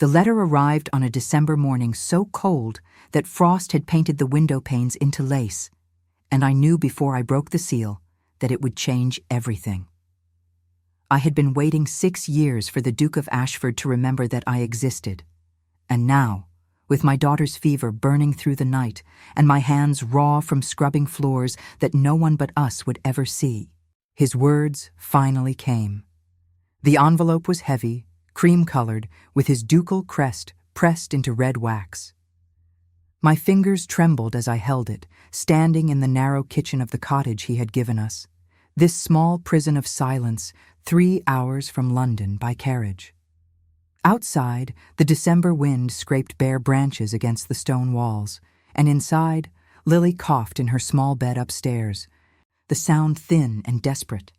The letter arrived on a December morning so cold that frost had painted the window panes into lace, and I knew before I broke the seal that it would change everything. I had been waiting 6 years for the Duke of Ashford to remember that I existed, and now, with my daughter's fever burning through the night and my hands raw from scrubbing floors that no one but us would ever see, his words finally came. The envelope was heavy, cream-colored, with his ducal crest pressed into red wax. My fingers trembled as I held it, standing in the narrow kitchen of the cottage he had given us, this small prison of silence, 3 hours from London by carriage. Outside, the December wind scraped bare branches against the stone walls, and inside, Lily coughed in her small bed upstairs, the sound thin and desperate.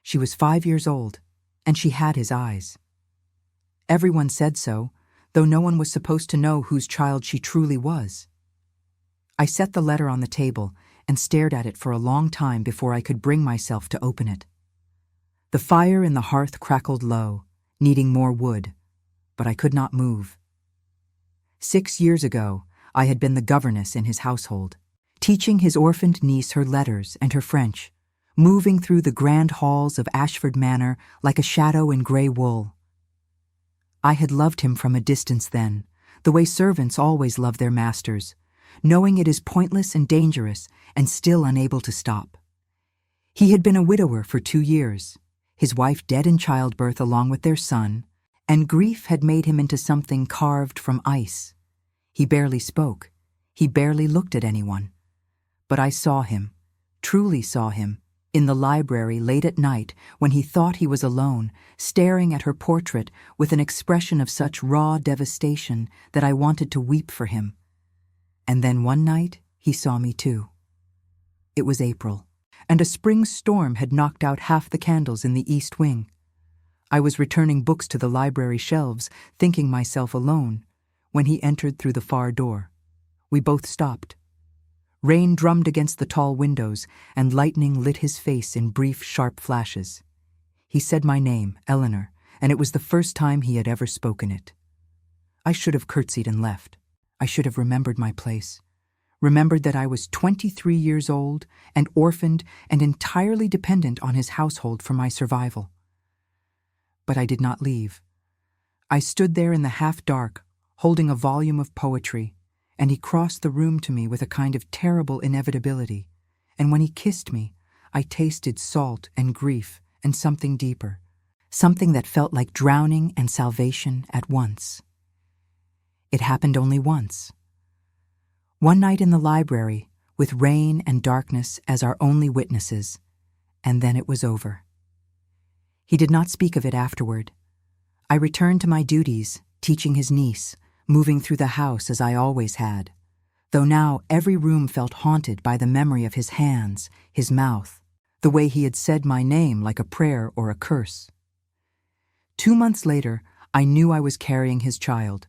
She was 5 years old, and she had his eyes. Everyone said so, though no one was supposed to know whose child she truly was. I set the letter on the table and stared at it for a long time before I could bring myself to open it. The fire in the hearth crackled low, needing more wood, but I could not move. 6 years ago, I had been the governess in his household, teaching his orphaned niece her letters and her French, moving through the grand halls of Ashford Manor like a shadow in grey wool. I had loved him from a distance then, the way servants always love their masters, knowing it is pointless and dangerous and still unable to stop. He had been a widower for 2 years, his wife dead in childbirth along with their son, and grief had made him into something carved from ice. He barely spoke, he barely looked at anyone. But I saw him, truly saw him, in the library late at night when he thought he was alone, staring at her portrait with an expression of such raw devastation that I wanted to weep for him. And then one night he saw me too. It was April, and a spring storm had knocked out half the candles in the east wing. I was returning books to the library shelves, thinking myself alone, when he entered through the far door. We both stopped. Rain drummed against the tall windows, and lightning lit his face in brief, sharp flashes. He said my name, Eleanor, and it was the first time he had ever spoken it. I should have curtsied and left. I should have remembered my place, remembered that I was 23 years old and orphaned and entirely dependent on his household for my survival. But I did not leave. I stood there in the half-dark, holding a volume of poetry, and he crossed the room to me with a kind of terrible inevitability, and when he kissed me, I tasted salt and grief and something deeper, something that felt like drowning and salvation at once. It happened only once. One night in the library, with rain and darkness as our only witnesses, and then it was over. He did not speak of it afterward. I returned to my duties, teaching his niece, moving through the house as I always had, though now every room felt haunted by the memory of his hands, his mouth, the way he had said my name like a prayer or a curse. 2 months later, I knew I was carrying his child.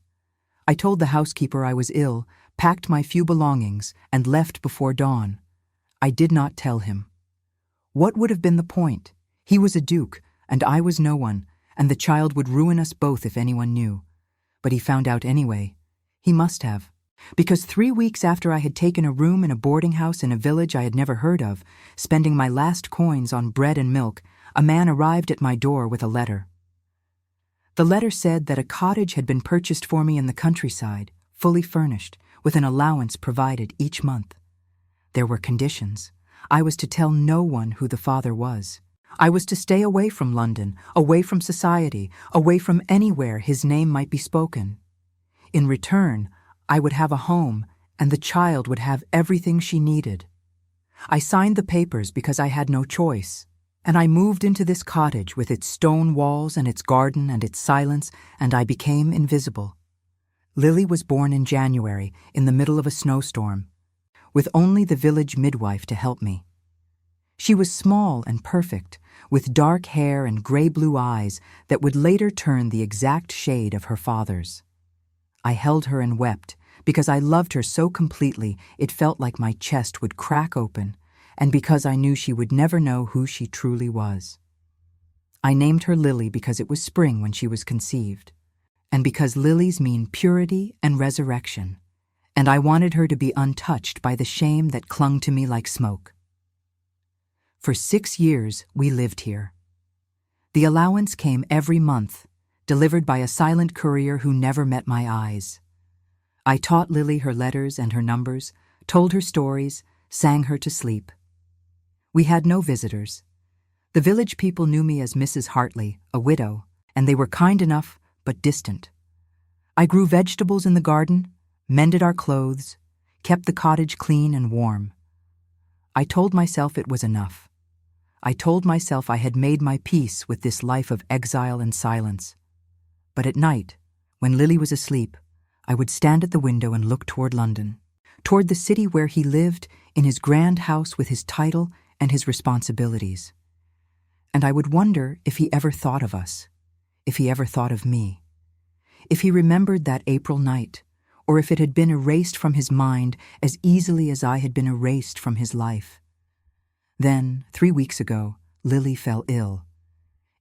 I told the housekeeper I was ill, packed my few belongings, and left before dawn. I did not tell him. What would have been the point? He was a duke, and I was no one, and the child would ruin us both if anyone knew. But he found out anyway. He must have. Because 3 weeks after I had taken a room in a boarding house in a village I had never heard of, spending my last coins on bread and milk, a man arrived at my door with a letter. The letter said that a cottage had been purchased for me in the countryside, fully furnished, with an allowance provided each month. There were conditions. I was to tell no one who the father was. I was to stay away from London, away from society, away from anywhere his name might be spoken. In return, I would have a home, and the child would have everything she needed. I signed the papers because I had no choice, and I moved into this cottage with its stone walls and its garden and its silence, and I became invisible. Lily was born in January, in the middle of a snowstorm, with only the village midwife to help me. She was small and perfect, with dark hair and gray-blue eyes that would later turn the exact shade of her father's. I held her and wept, because I loved her so completely it felt like my chest would crack open, and because I knew she would never know who she truly was. I named her Lily because it was spring when she was conceived, and because lilies mean purity and resurrection, and I wanted her to be untouched by the shame that clung to me like smoke. For 6 years we lived here. The allowance came every month, delivered by a silent courier who never met my eyes. I taught Lily her letters and her numbers, told her stories, sang her to sleep. We had no visitors. The village people knew me as Mrs. Hartley, a widow, and they were kind enough but distant. I grew vegetables in the garden, mended our clothes, kept the cottage clean and warm. I told myself it was enough. I told myself I had made my peace with this life of exile and silence. But at night, when Lily was asleep, I would stand at the window and look toward London, toward the city where he lived in his grand house with his title and his responsibilities. And I would wonder if he ever thought of us, if he ever thought of me, if he remembered that April night, or if it had been erased from his mind as easily as I had been erased from his life. Then, 3 weeks ago, Lily fell ill.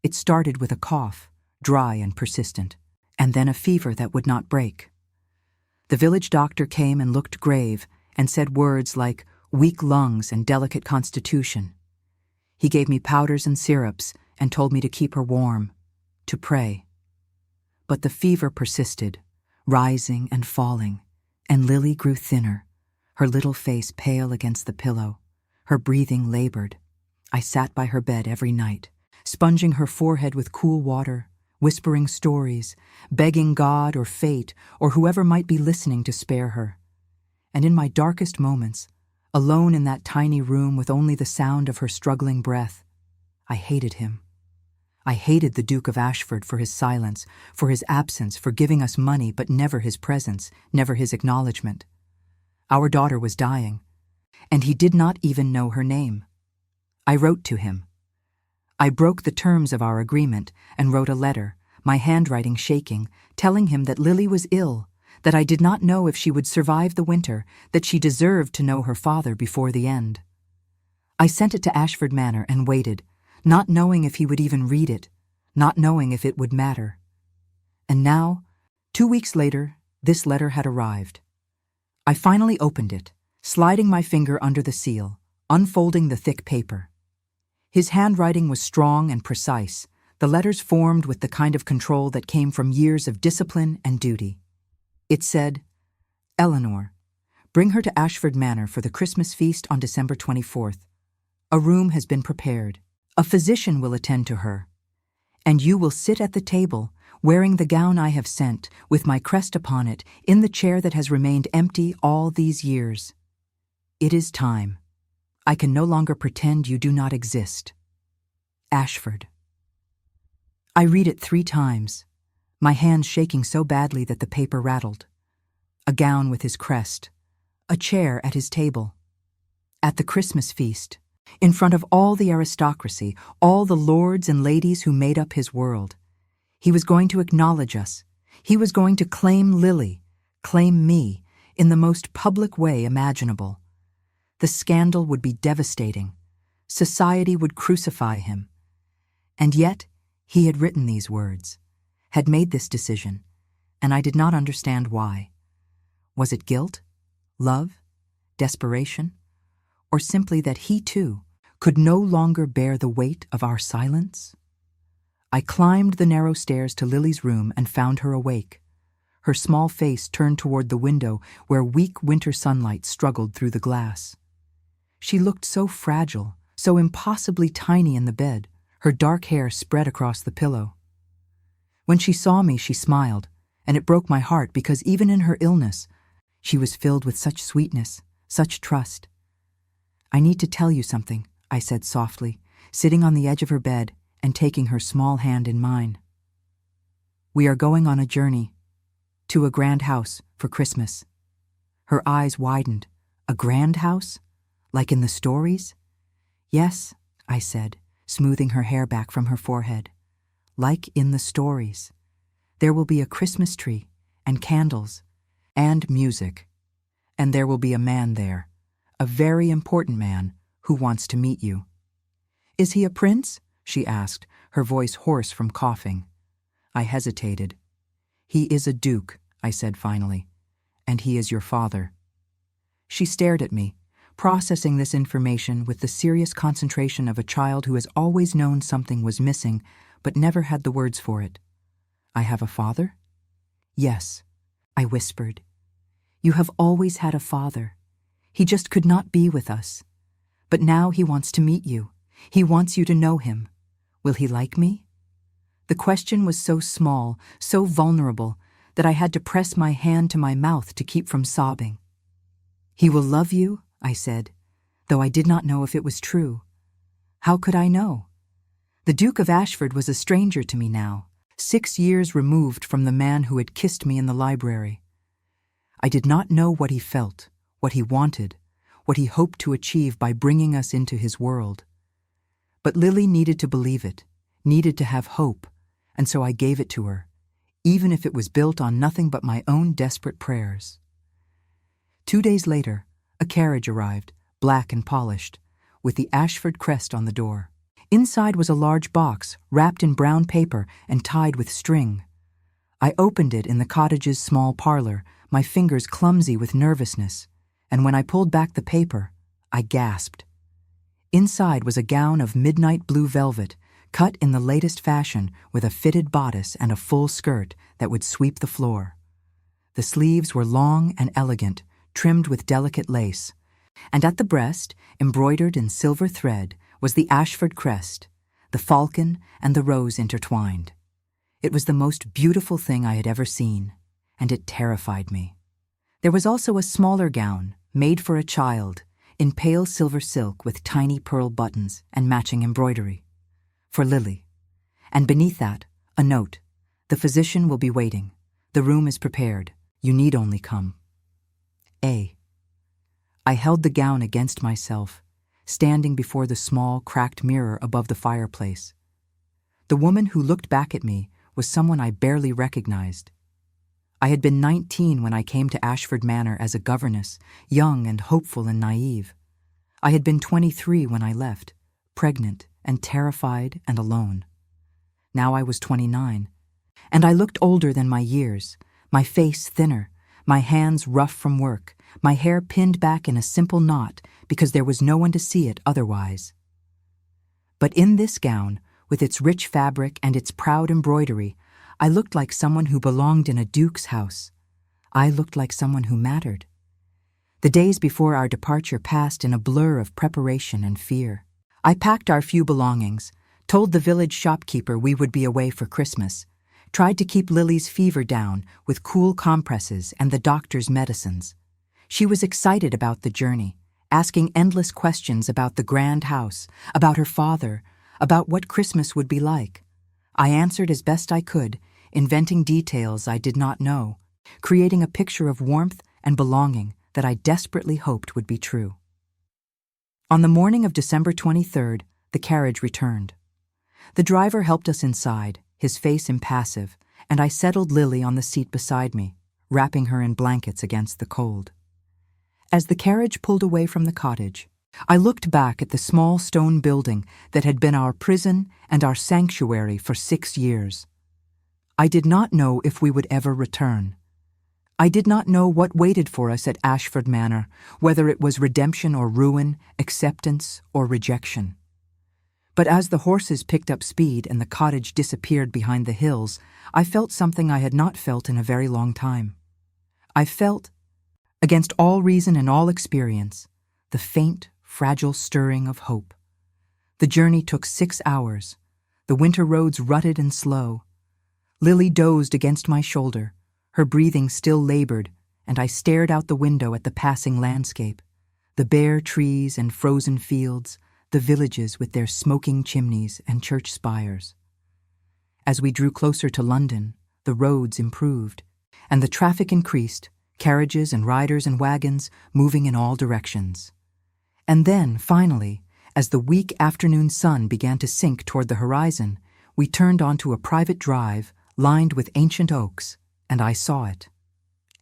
It started with a cough, dry and persistent, and then a fever that would not break. The village doctor came and looked grave and said words like weak lungs and delicate constitution. He gave me powders and syrups and told me to keep her warm, to pray. But the fever persisted, rising and falling, and Lily grew thinner, her little face pale against the pillow, her breathing labored. I sat by her bed every night, sponging her forehead with cool water, whispering stories, begging God or fate or whoever might be listening to spare her. And in my darkest moments, alone in that tiny room with only the sound of her struggling breath, I hated him. I hated the Duke of Ashford for his silence, for his absence, for giving us money but never his presence, never his acknowledgement. Our daughter was dying, and he did not even know her name. I wrote to him. I broke the terms of our agreement and wrote a letter, my handwriting shaking, telling him that Lily was ill, that I did not know if she would survive the winter, that she deserved to know her father before the end. I sent it to Ashford Manor and waited, not knowing if he would even read it, not knowing if it would matter. And now, 2 weeks later, this letter had arrived. I finally opened it, sliding my finger under the seal, unfolding the thick paper. His handwriting was strong and precise, the letters formed with the kind of control that came from years of discipline and duty. It said, "Eleanor, bring her to Ashford Manor for the Christmas feast on December 24th. A room has been prepared. A physician will attend to her. And you will sit at the table, wearing the gown I have sent, with my crest upon it, in the chair that has remained empty all these years. It is time. I can no longer pretend you do not exist. Ashford." I read it 3 times, my hands shaking so badly that the paper rattled. A gown with his crest, a chair at his table. At the Christmas feast, in front of all the aristocracy, all the lords and ladies who made up his world. He was going to acknowledge us. He was going to claim Lily, claim me, in the most public way imaginable. The scandal would be devastating. Society would crucify him. And yet, he had written these words, had made this decision, and I did not understand why. Was it guilt, love, desperation, or simply that he, too, could no longer bear the weight of our silence? I climbed the narrow stairs to Lily's room and found her awake, her small face turned toward the window where weak winter sunlight struggled through the glass. She looked so fragile, so impossibly tiny in the bed, her dark hair spread across the pillow. When she saw me, she smiled, and it broke my heart because even in her illness, she was filled with such sweetness, such trust. "I need to tell you something," I said softly, sitting on the edge of her bed and taking her small hand in mine. "We are going on a journey, to a grand house for Christmas." Her eyes widened. "A grand house? Like in the stories?" "Yes," I said, smoothing her hair back from her forehead. "Like in the stories. There will be a Christmas tree, and candles, and music. And there will be a man there, a very important man, who wants to meet you." "Is he a prince?" she asked, her voice hoarse from coughing. I hesitated. "He is a duke," I said finally, "and he is your father." She stared at me, processing this information with the serious concentration of a child who has always known something was missing but never had the words for it. "I have a father?" "Yes," I whispered. "You have always had a father. He just could not be with us. But now he wants to meet you. He wants you to know him. Will he like me?" The question was so small, so vulnerable, that I had to press my hand to my mouth to keep from sobbing. "He will love you," I said, though I did not know if it was true. How could I know? The Duke of Ashford was a stranger to me now, 6 years removed from the man who had kissed me in the library. I did not know what he felt, what he wanted, what he hoped to achieve by bringing us into his world. But Lily needed to believe it, needed to have hope, and so I gave it to her, even if it was built on nothing but my own desperate prayers. 2 days later, a carriage arrived, black and polished, with the Ashford crest on the door. Inside was a large box, wrapped in brown paper and tied with string. I opened it in the cottage's small parlor, my fingers clumsy with nervousness, and when I pulled back the paper, I gasped. Inside was a gown of midnight blue velvet, cut in the latest fashion with a fitted bodice and a full skirt that would sweep the floor. The sleeves were long and elegant, trimmed with delicate lace, and at the breast, embroidered in silver thread, was the Ashford crest, the falcon and the rose intertwined. It was the most beautiful thing I had ever seen, and it terrified me. There was also a smaller gown, made for a child, in pale silver silk with tiny pearl buttons and matching embroidery. For Lily. And beneath that, a note. "The physician will be waiting. The room is prepared. You need only come. A." I held the gown against myself, standing before the small, cracked mirror above the fireplace. The woman who looked back at me was someone I barely recognized. I had been 19 when I came to Ashford Manor as a governess, young and hopeful and naive. I had been 23 when I left, pregnant and terrified and alone. Now I was 29, and I looked older than my years, my face thinner, my hands rough from work, my hair pinned back in a simple knot because there was no one to see it otherwise. But in this gown, with its rich fabric and its proud embroidery, I looked like someone who belonged in a duke's house. I looked like someone who mattered. The days before our departure passed in a blur of preparation and fear. I packed our few belongings, told the village shopkeeper we would be away for Christmas, tried to keep Lily's fever down with cool compresses and the doctor's medicines. She was excited about the journey, asking endless questions about the grand house, about her father, about what Christmas would be like. I answered as best I could, inventing details I did not know, creating a picture of warmth and belonging that I desperately hoped would be true. On the morning of December 23rd, the carriage returned. The driver helped us inside, his face impassive, and I settled Lily on the seat beside me, wrapping her in blankets against the cold. As the carriage pulled away from the cottage, I looked back at the small stone building that had been our prison and our sanctuary for 6 years. I did not know if we would ever return. I did not know what waited for us at Ashford Manor, whether it was redemption or ruin, acceptance or rejection. But as the horses picked up speed and the cottage disappeared behind the hills, I felt something I had not felt in a very long time. I felt, against all reason and all experience, the faint, fragile stirring of hope. The journey took 6 hours. The winter roads rutted and slow. Lily dozed against my shoulder, her breathing still labored, and I stared out the window at the passing landscape, the bare trees and frozen fields, the villages with their smoking chimneys and church spires. As we drew closer to London, the roads improved, and the traffic increased, carriages and riders and wagons moving in all directions. And then, finally, as the weak afternoon sun began to sink toward the horizon, we turned onto a private drive lined with ancient oaks, and I saw it.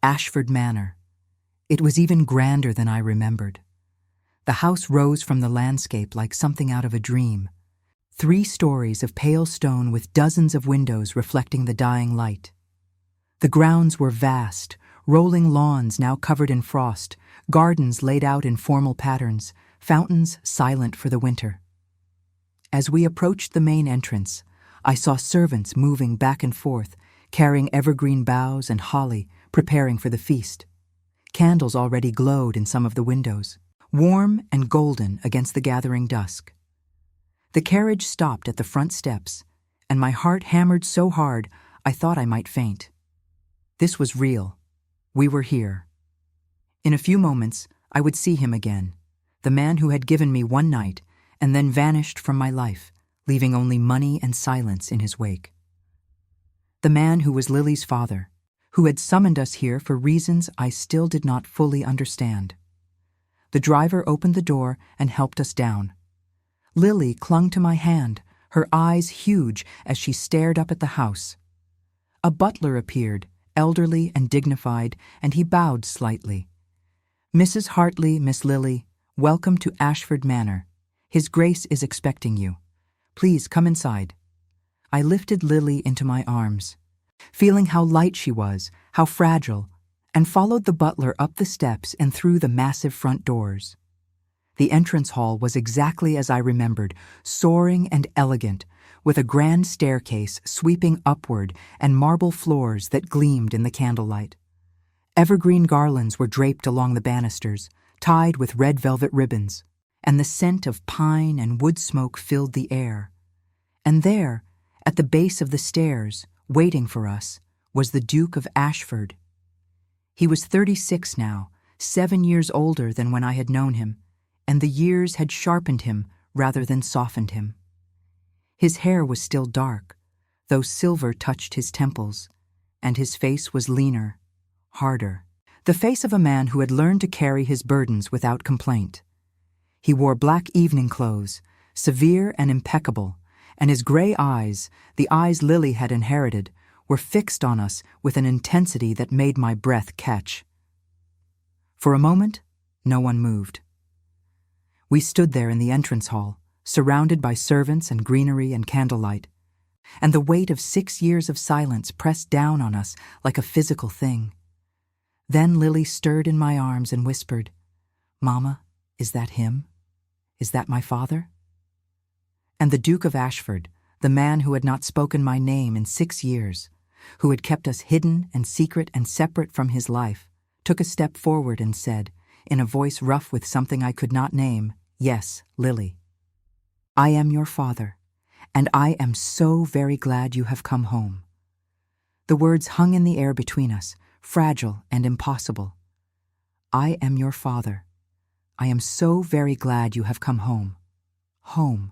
Ashford Manor. It was even grander than I remembered. The house rose from the landscape like something out of a dream. 3 stories of pale stone with dozens of windows reflecting the dying light. The grounds were vast, rolling lawns now covered in frost, gardens laid out in formal patterns, fountains silent for the winter. As we approached the main entrance, I saw servants moving back and forth, carrying evergreen boughs and holly, preparing for the feast. Candles already glowed in some of the windows, warm and golden against the gathering dusk. The carriage stopped at the front steps, and my heart hammered so hard I thought I might faint. This was real. We were here. In a few moments, I would see him again, the man who had given me one night and then vanished from my life, leaving only money and silence in his wake. The man who was Lily's father, who had summoned us here for reasons I still did not fully understand. The driver opened the door and helped us down. Lily clung to my hand, her eyes huge as she stared up at the house. A butler appeared, elderly and dignified, and he bowed slightly. "Mrs. Hartley, Miss Lily, welcome to Ashford Manor. His Grace is expecting you. Please come inside." I lifted Lily into my arms, feeling how light she was, how fragile, and followed the butler up the steps and through the massive front doors. The entrance hall was exactly as I remembered, soaring and elegant, with a grand staircase sweeping upward and marble floors that gleamed in the candlelight. Evergreen garlands were draped along the banisters, tied with red velvet ribbons, and the scent of pine and wood smoke filled the air. And there, at the base of the stairs, waiting for us, was the Duke of Ashford. He was 36 now, 7 years older than when I had known him, and the years had sharpened him rather than softened him. His hair was still dark, though silver touched his temples, and his face was leaner, harder, the face of a man who had learned to carry his burdens without complaint. He wore black evening clothes, severe and impeccable, and his gray eyes, the eyes Lily had inherited, were fixed on us with an intensity that made my breath catch. For a moment, no one moved. We stood there in the entrance hall, surrounded by servants and greenery and candlelight, and the weight of 6 years of silence pressed down on us like a physical thing. Then Lily stirred in my arms and whispered, "Mama, is that him? Is that my father?" And the Duke of Ashford, the man who had not spoken my name in 6 years, who had kept us hidden and secret and separate from his life, took a step forward and said, in a voice rough with something I could not name, "Yes, Lily. I am your father, and I am so very glad you have come home." The words hung in the air between us, fragile and impossible. "I am your father. I am so very glad you have come home." Home.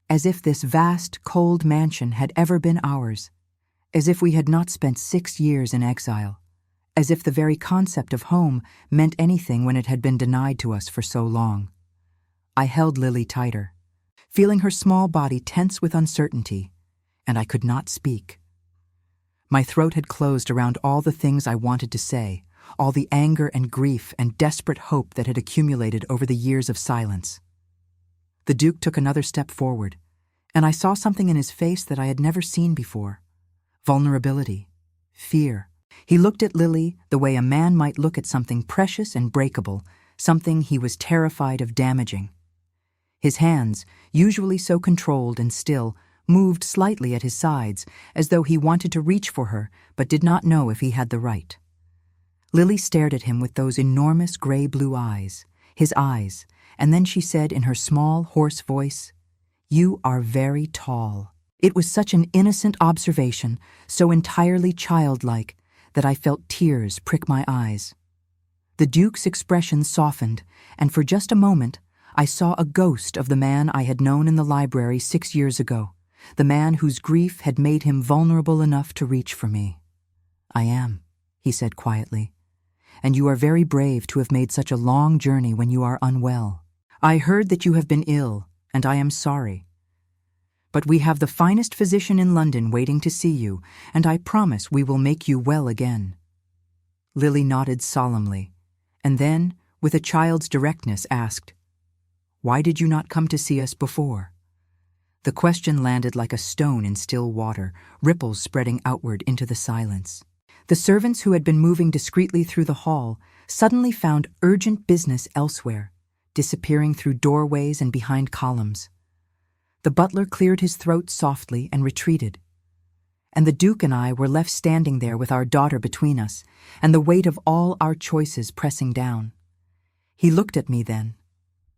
As if this vast, cold mansion had ever been ours. As if we had not spent 6 years in exile. As if the very concept of home meant anything when it had been denied to us for so long. I held Lily tighter, feeling her small body tense with uncertainty, and I could not speak. My throat had closed around all the things I wanted to say, all the anger and grief and desperate hope that had accumulated over the years of silence. The Duke took another step forward, and I saw something in his face that I had never seen before. Vulnerability, fear. He looked at Lily the way a man might look at something precious and breakable, something he was terrified of damaging. His hands, usually so controlled and still, moved slightly at his sides, as though he wanted to reach for her, but did not know if he had the right. Lily stared at him with those enormous gray-blue eyes, his eyes, and then she said in her small, hoarse voice, "You are very tall." It was such an innocent observation, so entirely childlike, that I felt tears prick my eyes. The Duke's expression softened, and for just a moment, I saw a ghost of the man I had known in the library 6 years ago, the man whose grief had made him vulnerable enough to reach for me. "I am," he said quietly, "and you are very brave to have made such a long journey when you are unwell. I heard that you have been ill, and I am sorry. But we have the finest physician in London waiting to see you, and I promise we will make you well again." Lily nodded solemnly, and then, with a child's directness, asked, "Why did you not come to see us before?" The question landed like a stone in still water, ripples spreading outward into the silence. The servants who had been moving discreetly through the hall suddenly found urgent business elsewhere, disappearing through doorways and behind columns. The butler cleared his throat softly and retreated. And the Duke and I were left standing there with our daughter between us, and the weight of all our choices pressing down. He looked at me then,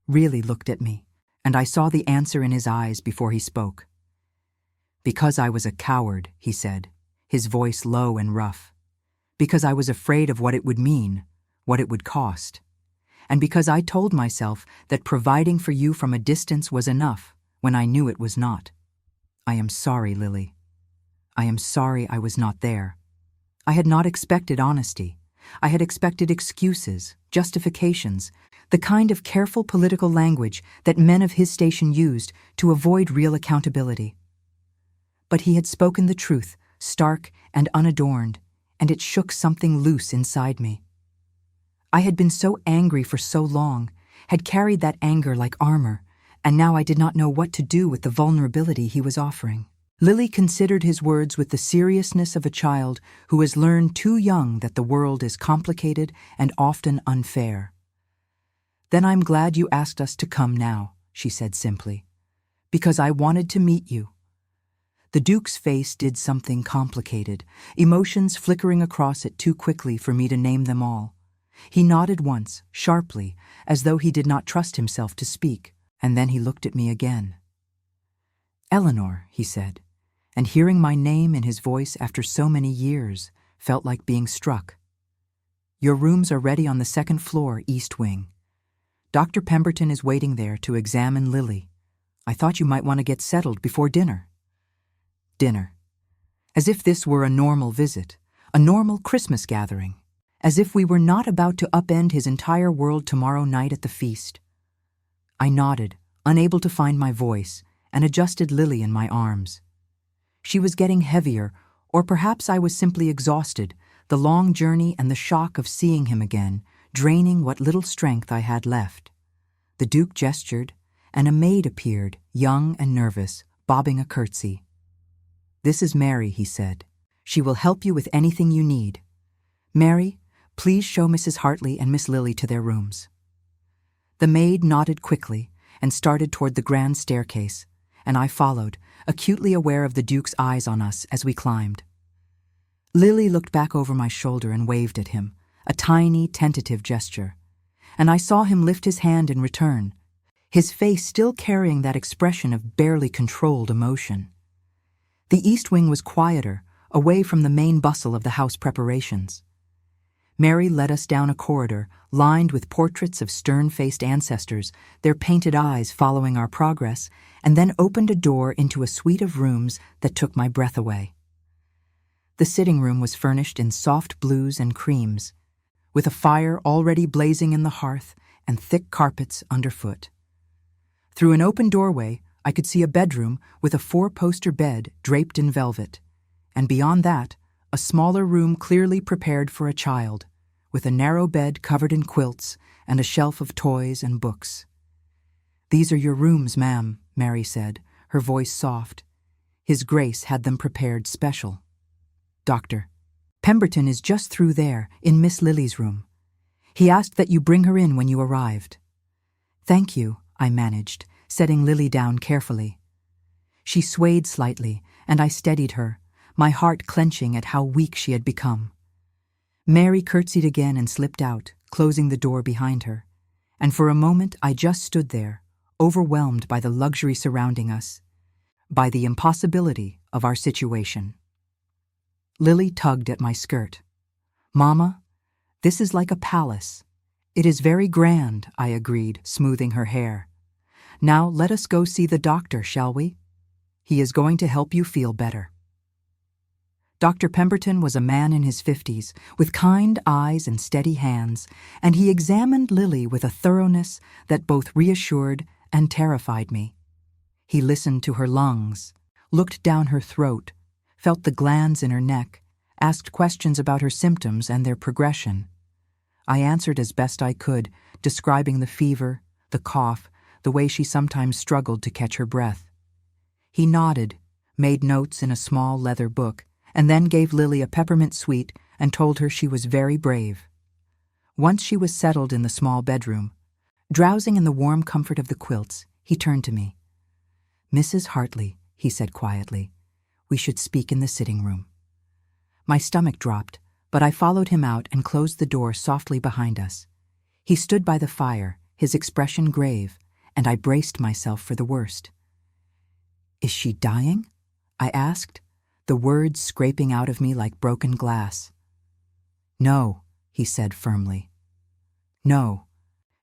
really looked at me, and I saw the answer in his eyes before he spoke. "Because I was a coward," he said, his voice low and rough. "Because I was afraid of what it would mean, what it would cost. And because I told myself that providing for you from a distance was enough, when I knew it was not. I am sorry, Lily. I am sorry I was not there. I had not expected honesty. I had expected excuses, justifications, the kind of careful political language that men of his station used to avoid real accountability. But he had spoken the truth, stark and unadorned, and it shook something loose inside me. I had been so angry for so long, had carried that anger like armor, and now I did not know what to do with the vulnerability he was offering. Lily considered his words with the seriousness of a child who has learned too young that the world is complicated and often unfair. "Then I'm glad you asked us to come now," she said simply, "because I wanted to meet you." The Duke's face did something complicated, emotions flickering across it too quickly for me to name them all. He nodded once, sharply, as though he did not trust himself to speak, and then he looked at me again. "Eleanor," he said, and hearing my name in his voice after so many years felt like being struck. "Your rooms are ready on the second floor, East Wing. Dr. Pemberton is waiting there to examine Lily. I thought you might want to get settled before dinner." Dinner. As if this were a normal visit, a normal Christmas gathering. As if we were not about to upend his entire world tomorrow night at the feast. I nodded, unable to find my voice, and adjusted Lily in my arms. She was getting heavier, or perhaps I was simply exhausted, the long journey and the shock of seeing him again, draining what little strength I had left. The Duke gestured, and a maid appeared, young and nervous, bobbing a curtsy. "This is Mary," he said. "She will help you with anything you need. Mary, please show Mrs. Hartley and Miss Lily to their rooms." The maid nodded quickly and started toward the grand staircase, and I followed, acutely aware of the Duke's eyes on us as we climbed. Lily looked back over my shoulder and waved at him, a tiny, tentative gesture, and I saw him lift his hand in return, his face still carrying that expression of barely controlled emotion. The East Wing was quieter, away from the main bustle of the house preparations. Mary led us down a corridor lined with portraits of stern-faced ancestors, their painted eyes following our progress, and then opened a door into a suite of rooms that took my breath away. The sitting room was furnished in soft blues and creams, with a fire already blazing in the hearth and thick carpets underfoot. Through an open doorway, I could see a bedroom with a 4-poster bed draped in velvet, and beyond that, a smaller room clearly prepared for a child, with a narrow bed covered in quilts and a shelf of toys and books. "These are your rooms, ma'am," Mary said, her voice soft. "His Grace had them prepared special. Doctor, Pemberton is just through there, in Miss Lily's room. He asked that you bring her in when you arrived." "Thank you," I managed, setting Lily down carefully. She swayed slightly, and I steadied her, my heart clenching at how weak she had become. Mary curtsied again and slipped out, closing the door behind her, and for a moment I just stood there, overwhelmed by the luxury surrounding us, by the impossibility of our situation. Lily tugged at my skirt. "Mama, this is like a palace." "It is very grand," I agreed, smoothing her hair. "Now let us go see the doctor, shall we? He is going to help you feel better." Dr. Pemberton was a man in his 50s, with kind eyes and steady hands, and he examined Lily with a thoroughness that both reassured and terrified me. He listened to her lungs, looked down her throat, felt the glands in her neck, asked questions about her symptoms and their progression. I answered as best I could, describing the fever, the cough, the way she sometimes struggled to catch her breath. He nodded, made notes in a small leather book, and then gave Lily a peppermint sweet and told her she was very brave. Once she was settled in the small bedroom, drowsing in the warm comfort of the quilts, he turned to me. "Mrs. Hartley," he said quietly, "we should speak in the sitting room." My stomach dropped, but I followed him out and closed the door softly behind us. He stood by the fire, his expression grave, and I braced myself for the worst. "Is she dying?" I asked, the words scraping out of me like broken glass. "No," he said firmly. "No,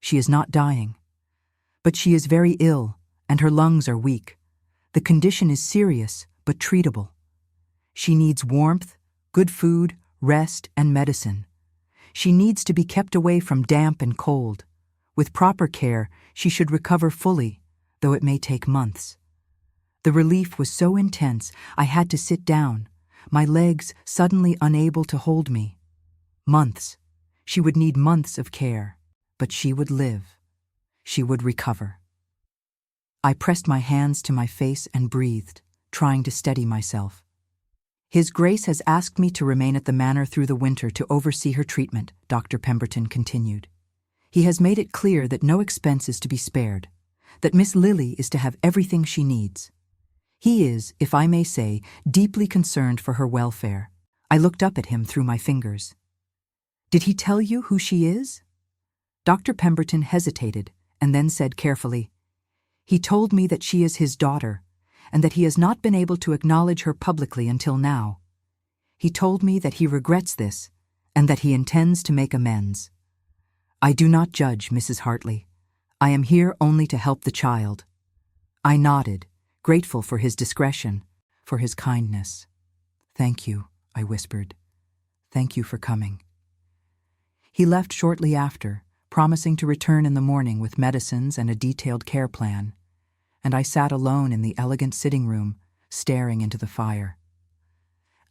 she is not dying. But she is very ill, and her lungs are weak. The condition is serious, but treatable. She needs warmth, good food, rest, and medicine. She needs to be kept away from damp and cold. With proper care, she should recover fully, though it may take months." The relief was so intense, I had to sit down, my legs suddenly unable to hold me. Months. She would need months of care, but she would live. She would recover. I pressed my hands to my face and breathed, trying to steady myself. "His Grace has asked me to remain at the manor through the winter to oversee her treatment," Dr. Pemberton continued. "He has made it clear that no expense is to be spared, that Miss Lily is to have everything she needs. He is, if I may say, deeply concerned for her welfare." I looked up at him through my fingers. "Did he tell you who she is?" Dr. Pemberton hesitated and then said carefully, "He told me that she is his daughter, and that he has not been able to acknowledge her publicly until now. He told me that he regrets this, and that he intends to make amends. I do not judge, Mrs. Hartley. I am here only to help the child." I nodded, grateful for his discretion, for his kindness. "Thank you," I whispered. "Thank you for coming." He left shortly after, promising to return in the morning with medicines and a detailed care plan, and I sat alone in the elegant sitting room, staring into the fire.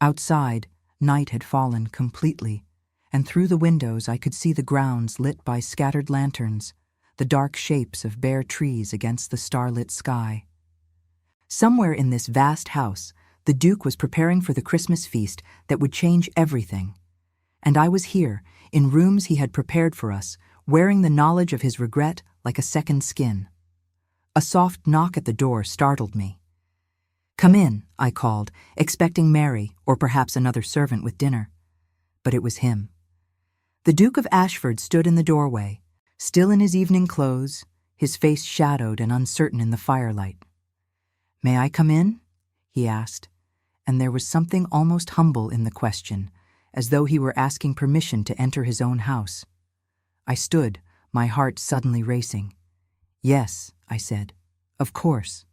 Outside, night had fallen completely, and through the windows I could see the grounds lit by scattered lanterns, the dark shapes of bare trees against the starlit sky. Somewhere in this vast house, the Duke was preparing for the Christmas feast that would change everything. And I was here, in rooms he had prepared for us, wearing the knowledge of his regret like a second skin. A soft knock at the door startled me. "Come in," I called, expecting Mary or perhaps another servant with dinner. But it was him. The Duke of Ashford stood in the doorway, still in his evening clothes, his face shadowed and uncertain in the firelight. "May I come in?" he asked, and there was something almost humble in the question, as though he were asking permission to enter his own house. I stood, my heart suddenly racing. "Yes," I said, "of course."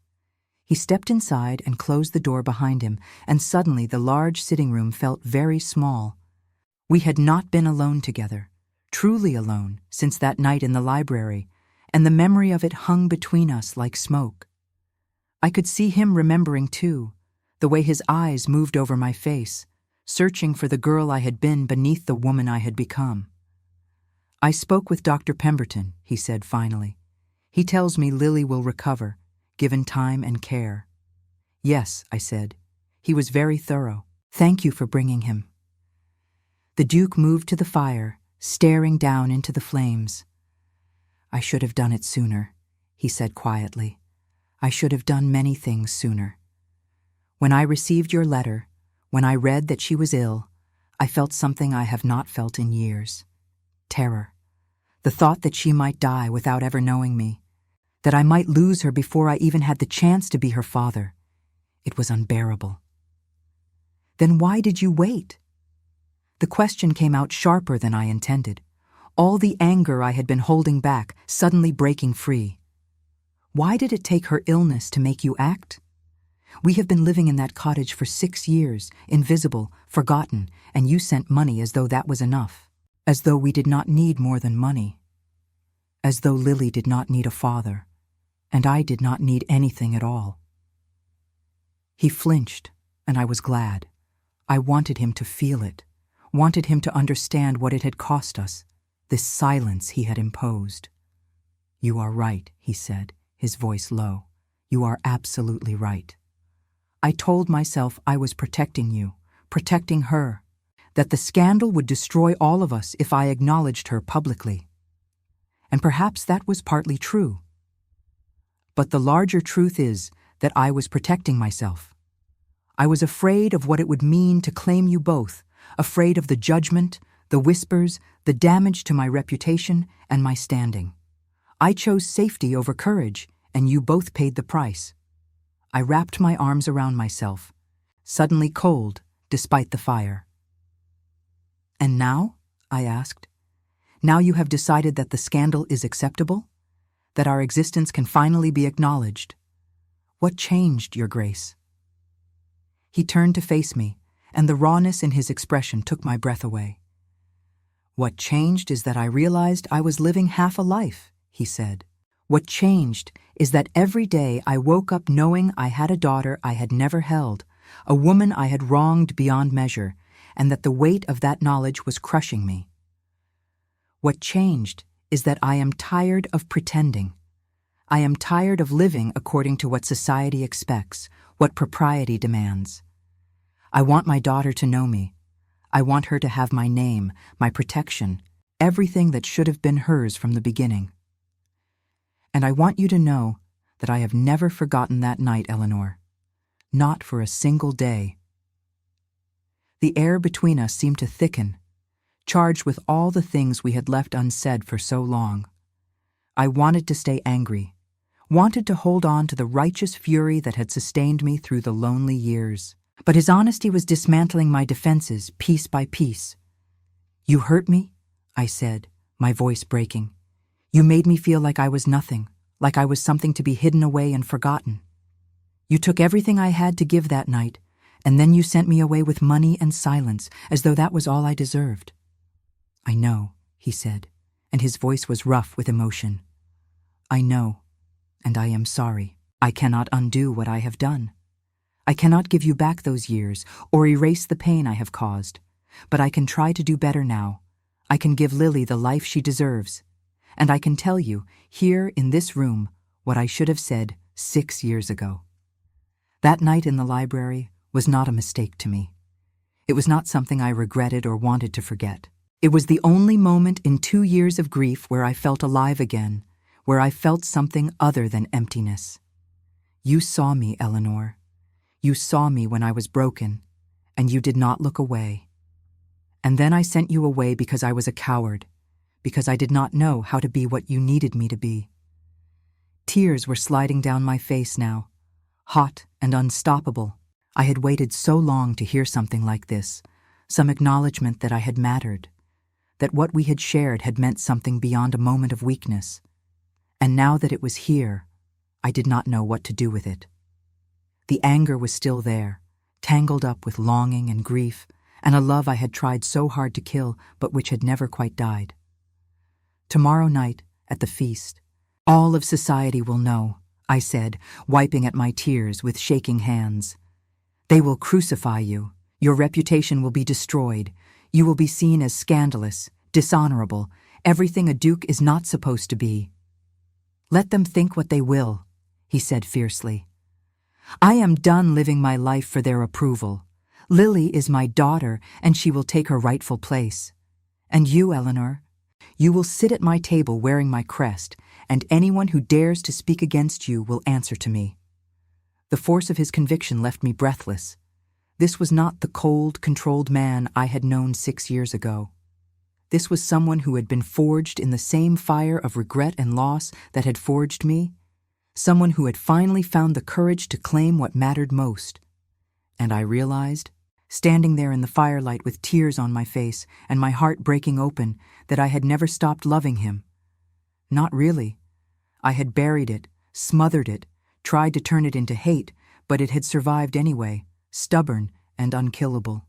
He stepped inside and closed the door behind him, and suddenly the large sitting room felt very small. We had not been alone together, truly alone, since that night in the library, and the memory of it hung between us like smoke. I could see him remembering too, the way his eyes moved over my face, searching for the girl I had been beneath the woman I had become. "I spoke with Dr. Pemberton," he said finally. "He tells me Lily will recover, given time and care." "Yes," I said. "He was very thorough. Thank you for bringing him." The Duke moved to the fire, staring down into the flames. "I should have done it sooner," he said quietly. "I should have done many things sooner. When I received your letter, when I read that she was ill, I felt something I have not felt in years. Terror. The thought that she might die without ever knowing me, that I might lose her before I even had the chance to be her father. It was unbearable." "Then why did you wait?" The question came out sharper than I intended, all the anger I had been holding back suddenly breaking free. "Why did it take her illness to make you act? We have been living in that cottage for 6 years, invisible, forgotten, and you sent money as though that was enough, as though we did not need more than money, as though Lily did not need a father, and I did not need anything at all." He flinched, and I was glad. I wanted him to feel it, wanted him to understand what it had cost us, this silence he had imposed. "You are right," he said, his voice low. "You are absolutely right. I told myself I was protecting you, protecting her. that the scandal would destroy all of us if I acknowledged her publicly. And perhaps that was partly true. But the larger truth is that I was protecting myself. I was afraid of what it would mean to claim you both, afraid of the judgment, the whispers, the damage to my reputation and my standing. I chose safety over courage, and you both paid the price. I wrapped my arms around myself, suddenly cold despite the fire. And now? I asked. Now you have decided that the scandal is acceptable? That our existence can finally be acknowledged? What changed, Your Grace? He turned to face me, and the rawness in his expression took my breath away. What changed is that I realized I was living half a life, he said. What changed is that every day I woke up knowing I had a daughter I had never held, a woman I had wronged beyond measure, and that the weight of that knowledge was crushing me. What changed is that I am tired of pretending. I am tired of living according to what society expects, what propriety demands. I want my daughter to know me. I want her to have my name, my protection, everything that should have been hers from the beginning. And I want you to know that I have never forgotten that night, Eleanor. Not for a single day. The air between us seemed to thicken, charged with all the things we had left unsaid for so long. I wanted to stay angry, wanted to hold on to the righteous fury that had sustained me through the lonely years. But his honesty was dismantling my defenses piece by piece. You hurt me, I said, my voice breaking. You made me feel like I was nothing, like I was something to be hidden away and forgotten. You took everything I had to give that night, and then you sent me away with money and silence, as though that was all I deserved. I know, he said, and his voice was rough with emotion. I know, and I am sorry. I cannot undo what I have done. I cannot give you back those years or erase the pain I have caused, but I can try to do better now. I can give Lily the life she deserves, and I can tell you, here in this room, what I should have said 6 years ago. That night in the library was not a mistake to me. It was not something I regretted or wanted to forget. It was the only moment in 2 years of grief where I felt alive again, where I felt something other than emptiness. You saw me, Eleanor. You saw me when I was broken, and you did not look away. And then I sent you away because I was a coward, because I did not know how to be what you needed me to be. Tears were sliding down my face now, hot and unstoppable. I had waited so long to hear something like this, some acknowledgement that I had mattered, that what we had shared had meant something beyond a moment of weakness. And now that it was here, I did not know what to do with it. The anger was still there, tangled up with longing and grief, and a love I had tried so hard to kill, but which had never quite died. Tomorrow night, at the feast, all of society will know, I said, wiping at my tears with shaking hands. They will crucify you. Your reputation will be destroyed. You will be seen as scandalous, dishonorable, everything a duke is not supposed to be. Let them think what they will, he said fiercely. I am done living my life for their approval. Lily is my daughter, and she will take her rightful place. And you, Eleanor, you will sit at my table wearing my crest, and anyone who dares to speak against you will answer to me. The force of his conviction left me breathless. This was not the cold, controlled man I had known 6 years ago. This was someone who had been forged in the same fire of regret and loss that had forged me, someone who had finally found the courage to claim what mattered most. And I realized, standing there in the firelight with tears on my face and my heart breaking open, that I had never stopped loving him. Not really. I had buried it, smothered it, tried to turn it into hate, but it had survived anyway, stubborn and unkillable.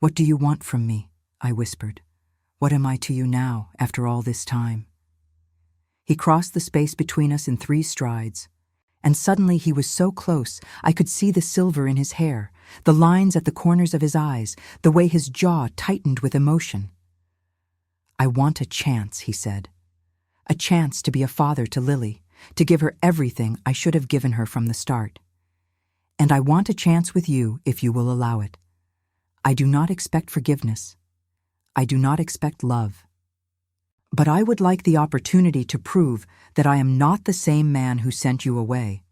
What do you want from me? I whispered. What am I to you now, after all this time? He crossed the space between us in 3 strides, and suddenly he was so close I could see the silver in his hair, the lines at the corners of his eyes, the way his jaw tightened with emotion. I want a chance, he said. A chance to be a father to Lily, to give her everything I should have given her from the start. And I want a chance with you if you will allow it. I do not expect forgiveness. I do not expect love. But I would like the opportunity to prove that I am not the same man who sent you away.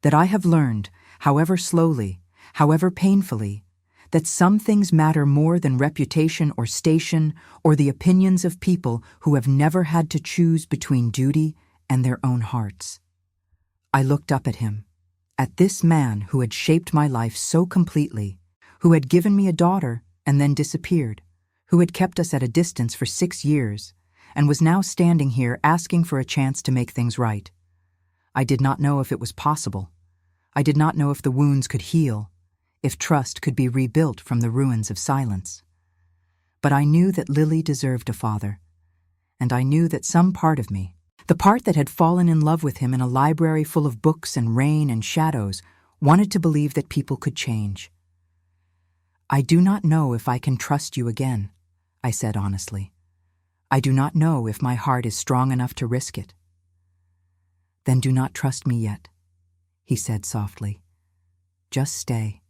That I have learned, however slowly, however painfully, that some things matter more than reputation or station or the opinions of people who have never had to choose between duty and their own hearts. I looked up at him, at this man who had shaped my life so completely, who had given me a daughter and then disappeared, who had kept us at a distance for 6 years, and was now standing here asking for a chance to make things right. I did not know if it was possible. I did not know if the wounds could heal, if trust could be rebuilt from the ruins of silence. But I knew that Lily deserved a father, and I knew that some part of me, the part that had fallen in love with him in a library full of books and rain and shadows, wanted to believe that people could change. I do not know if I can trust you again, I said honestly. I do not know if my heart is strong enough to risk it. Then do not trust me yet, he said softly. Just stay.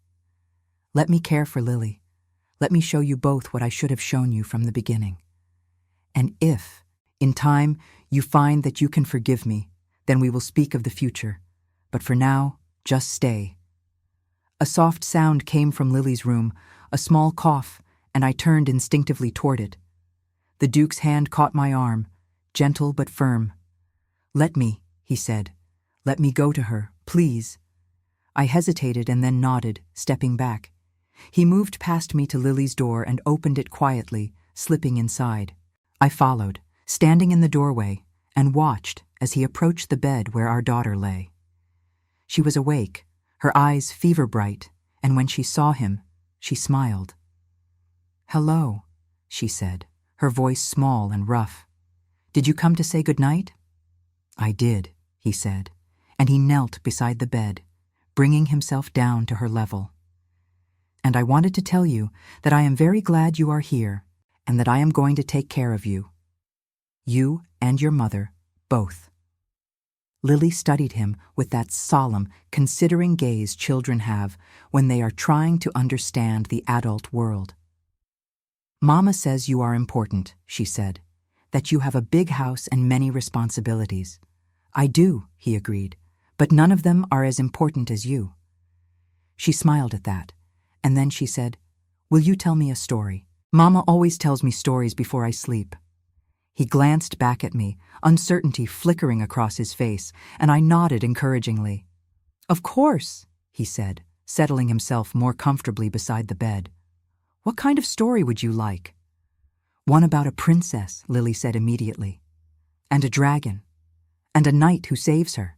Let me care for Lily. Let me show you both what I should have shown you from the beginning. And if, in time, you find that you can forgive me, then we will speak of the future. But for now, just stay. A soft sound came from Lily's room, a small cough, and I turned instinctively toward it. The Duke's hand caught my arm, gentle but firm. Let me, he said. Let me go to her, please. I hesitated and then nodded, stepping back. He moved past me to Lily's door and opened it quietly, slipping inside. I followed, standing in the doorway, and watched as he approached the bed where our daughter lay. She was awake, her eyes fever-bright, and when she saw him, she smiled. "Hello," she said, her voice small and rough. "Did you come to say good night?" "I did," he said, and he knelt beside the bed, bringing himself down to her level. "And I wanted to tell you that I am very glad you are here and that I am going to take care of you. You and your mother, both." Lily studied him with that solemn, considering gaze children have when they are trying to understand the adult world. "Mama says you are important," she said, "that you have a big house and many responsibilities." "I do," he agreed, "but none of them are as important as you." She smiled at that, and then she said, "Will you tell me a story? Mama always tells me stories before I sleep." He glanced back at me, uncertainty flickering across his face, and I nodded encouragingly. "Of course," he said, settling himself more comfortably beside the bed. "What kind of story would you like?" "One about a princess," Lily said immediately, "and a dragon, and a knight who saves her."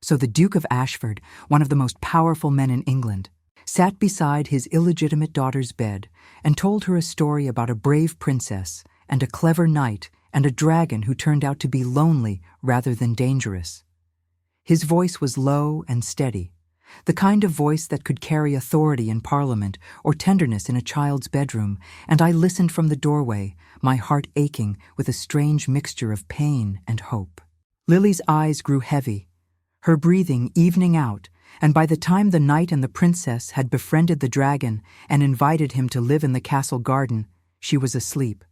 So the Duke of Ashford, one of the most powerful men in England, sat beside his illegitimate daughter's bed and told her a story about a brave princess and a clever knight and a dragon who turned out to be lonely rather than dangerous. His voice was low and steady, the kind of voice that could carry authority in Parliament or tenderness in a child's bedroom, and I listened from the doorway, my heart aching with a strange mixture of pain and hope. Lily's eyes grew heavy, her breathing evening out, and by the time the knight and the princess had befriended the dragon and invited him to live in the castle garden, she was asleep.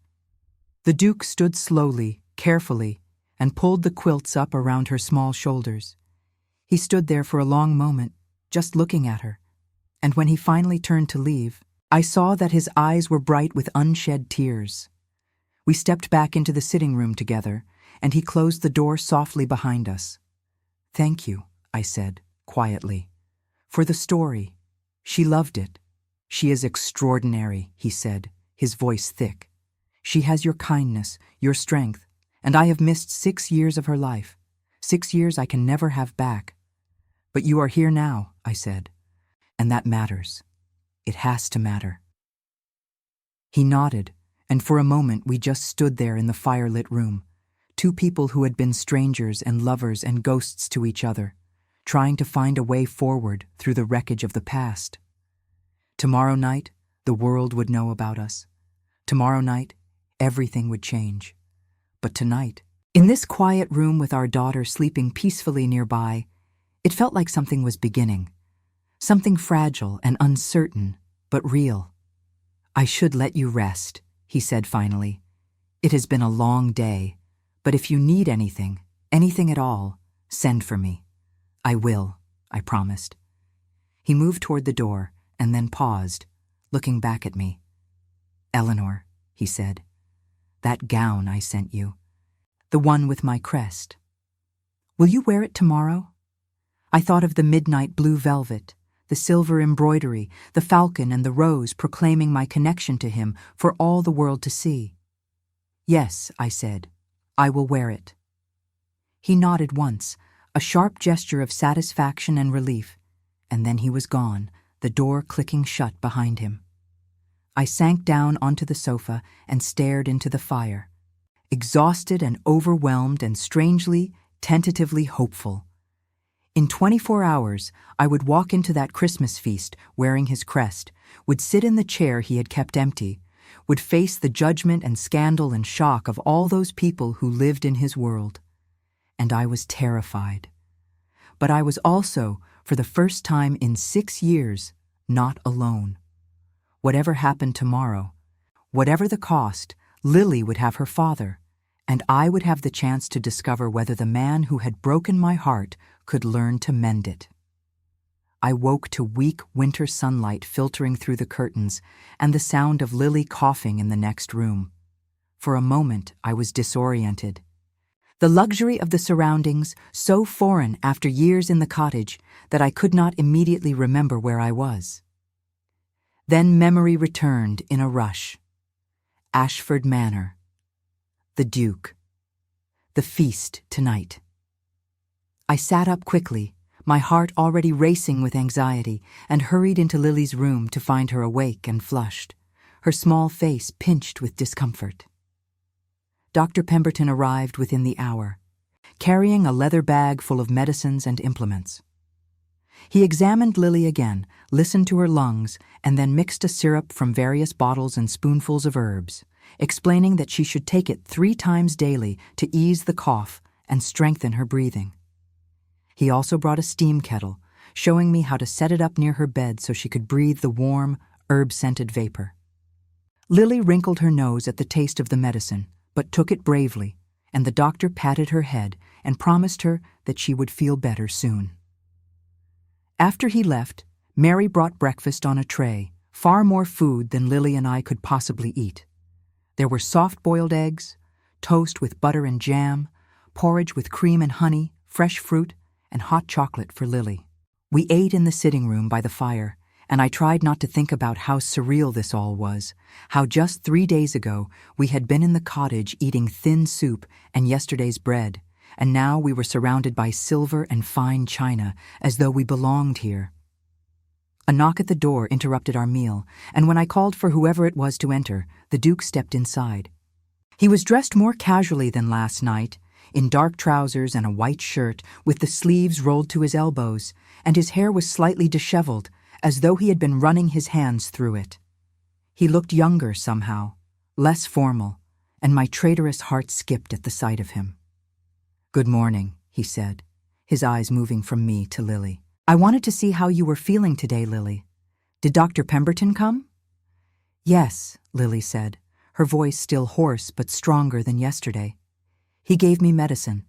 The Duke stood slowly, carefully, and pulled the quilts up around her small shoulders. He stood there for a long moment, just looking at her, and when he finally turned to leave, I saw that his eyes were bright with unshed tears. We stepped back into the sitting room together, and he closed the door softly behind us. "Thank you," I said, quietly, "for the story. She loved it." "She is extraordinary," he said, his voice thick. "She has your kindness, your strength, and I have missed 6 years of her life, 6 years I can never have back. But you are here now," I said, "and that matters. It has to matter." He nodded, and for a moment we just stood there in the firelit room, two people who had been strangers and lovers and ghosts to each other, trying to find a way forward through the wreckage of the past. Tomorrow night, the world would know about us. Tomorrow night, everything would change. But tonight, in this quiet room with our daughter sleeping peacefully nearby, it felt like something was beginning. Something fragile and uncertain, but real. "I should let you rest," he said finally. "It has been a long day, but if you need anything, anything at all, send for me." "I will," I promised. He moved toward the door and then paused, looking back at me. "Eleanor," he said, "that gown I sent you, the one with my crest. Will you wear it tomorrow?" I thought of the midnight blue velvet, the silver embroidery, the falcon and the rose proclaiming my connection to him for all the world to see. "Yes," I said, "I will wear it." He nodded once, a sharp gesture of satisfaction and relief, and then he was gone, the door clicking shut behind him. I sank down onto the sofa and stared into the fire, exhausted and overwhelmed and strangely, tentatively hopeful. In 24 hours, I would walk into that Christmas feast wearing his crest, would sit in the chair he had kept empty, would face the judgment and scandal and shock of all those people who lived in his world. And I was terrified. But I was also, for the first time in 6 years, not alone. Whatever happened tomorrow, whatever the cost, Lily would have her father, and I would have the chance to discover whether the man who had broken my heart could learn to mend it. I woke to weak winter sunlight filtering through the curtains and the sound of Lily coughing in the next room. For a moment, I was disoriented. The luxury of the surroundings, so foreign after years in the cottage that I could not immediately remember where I was. Then memory returned in a rush. Ashford Manor. The Duke. The feast tonight. I sat up quickly, my heart already racing with anxiety, and hurried into Lily's room to find her awake and flushed, her small face pinched with discomfort. Dr. Pemberton arrived within the hour, carrying a leather bag full of medicines and implements. He examined Lily again, listened to her lungs, and then mixed a syrup from various bottles and spoonfuls of herbs, explaining that she should take it 3 times daily to ease the cough and strengthen her breathing. He also brought a steam kettle, showing me how to set it up near her bed so she could breathe the warm, herb-scented vapor. Lily wrinkled her nose at the taste of the medicine, but took it bravely, and the doctor patted her head and promised her that she would feel better soon. After he left, Mary brought breakfast on a tray, far more food than Lily and I could possibly eat. There were soft-boiled eggs, toast with butter and jam, porridge with cream and honey, fresh fruit, and hot chocolate for Lily. We ate in the sitting room by the fire, and I tried not to think about how surreal this all was, how just 3 days ago we had been in the cottage eating thin soup and yesterday's bread, and now we were surrounded by silver and fine china, as though we belonged here. A knock at the door interrupted our meal, and when I called for whoever it was to enter, the Duke stepped inside. He was dressed more casually than last night, in dark trousers and a white shirt with the sleeves rolled to his elbows, and his hair was slightly disheveled, as though he had been running his hands through it. He looked younger somehow, less formal, and my traitorous heart skipped at the sight of him. "Good morning," he said, his eyes moving from me to Lily. "I wanted to see how you were feeling today, Lily. Did Dr. Pemberton come?" "Yes," Lily said, her voice still hoarse but stronger than yesterday. "He gave me medicine.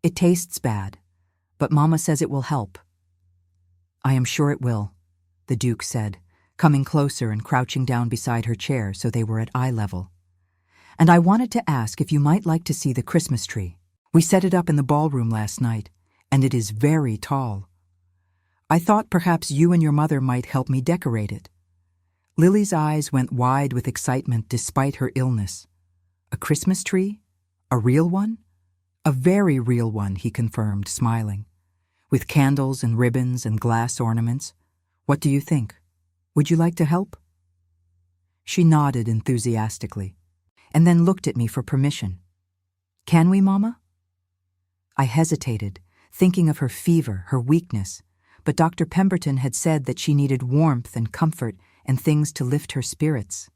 It tastes bad, but Mama says it will help." "I am sure it will," the Duke said, coming closer and crouching down beside her chair so they were at eye level. "And I wanted to ask if you might like to see the Christmas tree. We set it up in the ballroom last night, and it is very tall. I thought perhaps you and your mother might help me decorate it." Lily's eyes went wide with excitement despite her illness. "A Christmas tree? A real one?" "A very real one," he confirmed, smiling. "With candles and ribbons and glass ornaments. What do you think? Would you like to help?" She nodded enthusiastically, and then looked at me for permission. "Can we, Mama?" I hesitated, thinking of her fever, her weakness, but Dr. Pemberton had said that she needed warmth and comfort and things to lift her spirits.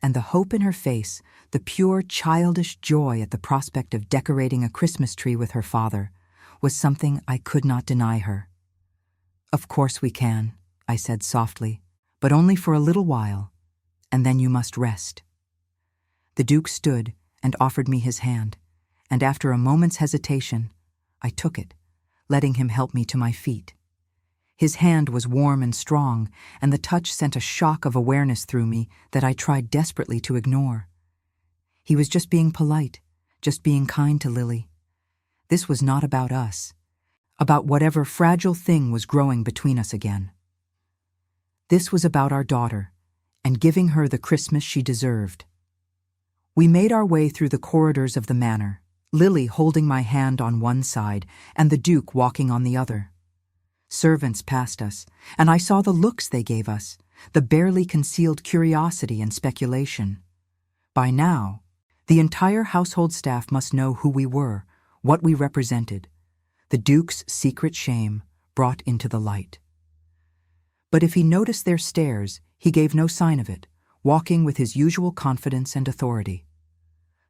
And the hope in her face, the pure childish joy at the prospect of decorating a Christmas tree with her father, was something I could not deny her. "Of course we can," I said softly, "but only for a little while. and then you must rest." The Duke stood and offered me his hand, and after a moment's hesitation, I took it, letting him help me to my feet. His hand was warm and strong, and the touch sent a shock of awareness through me that I tried desperately to ignore. He was just being polite, just being kind to Lily. This was not about us, about whatever fragile thing was growing between us again. This was about our daughter, and giving her the Christmas she deserved. We made our way through the corridors of the manor, Lily holding my hand on one side and the Duke walking on the other. Servants passed us, and I saw the looks they gave us, the barely concealed curiosity and speculation. By now, the entire household staff must know who we were, what we represented, the Duke's secret shame brought into the light. But if he noticed their stares, he gave no sign of it, walking with his usual confidence and authority.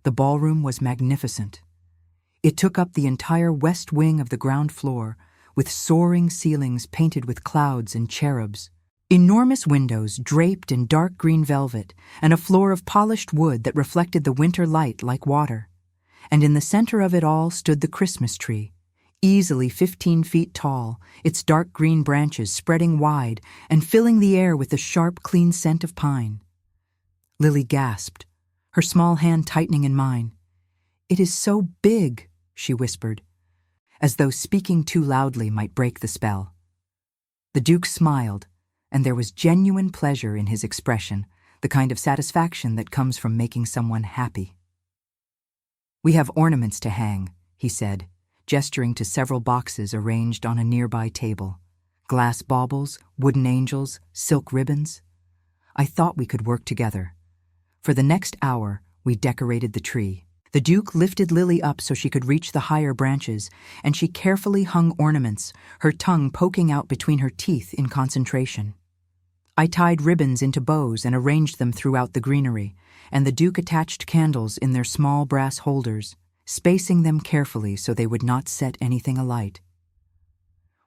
The ballroom was magnificent. It took up the entire west wing of the ground floor, with soaring ceilings painted with clouds and cherubs, enormous windows draped in dark green velvet, and a floor of polished wood that reflected the winter light like water. And in the center of it all stood the Christmas tree, easily 15 feet tall, its dark green branches spreading wide and filling the air with the sharp, clean scent of pine. Lily gasped, her small hand tightening in mine. "It is so big," she whispered, as though speaking too loudly might break the spell. The Duke smiled, and there was genuine pleasure in his expression, the kind of satisfaction that comes from making someone happy. "We have ornaments to hang," he said, gesturing to several boxes arranged on a nearby table. Glass baubles, wooden angels, silk ribbons. I thought we could work together. For the next hour, we decorated the tree. The Duke lifted Lily up so she could reach the higher branches, and she carefully hung ornaments, her tongue poking out between her teeth in concentration. I tied ribbons into bows and arranged them throughout the greenery, and the Duke attached candles in their small brass holders, spacing them carefully so they would not set anything alight.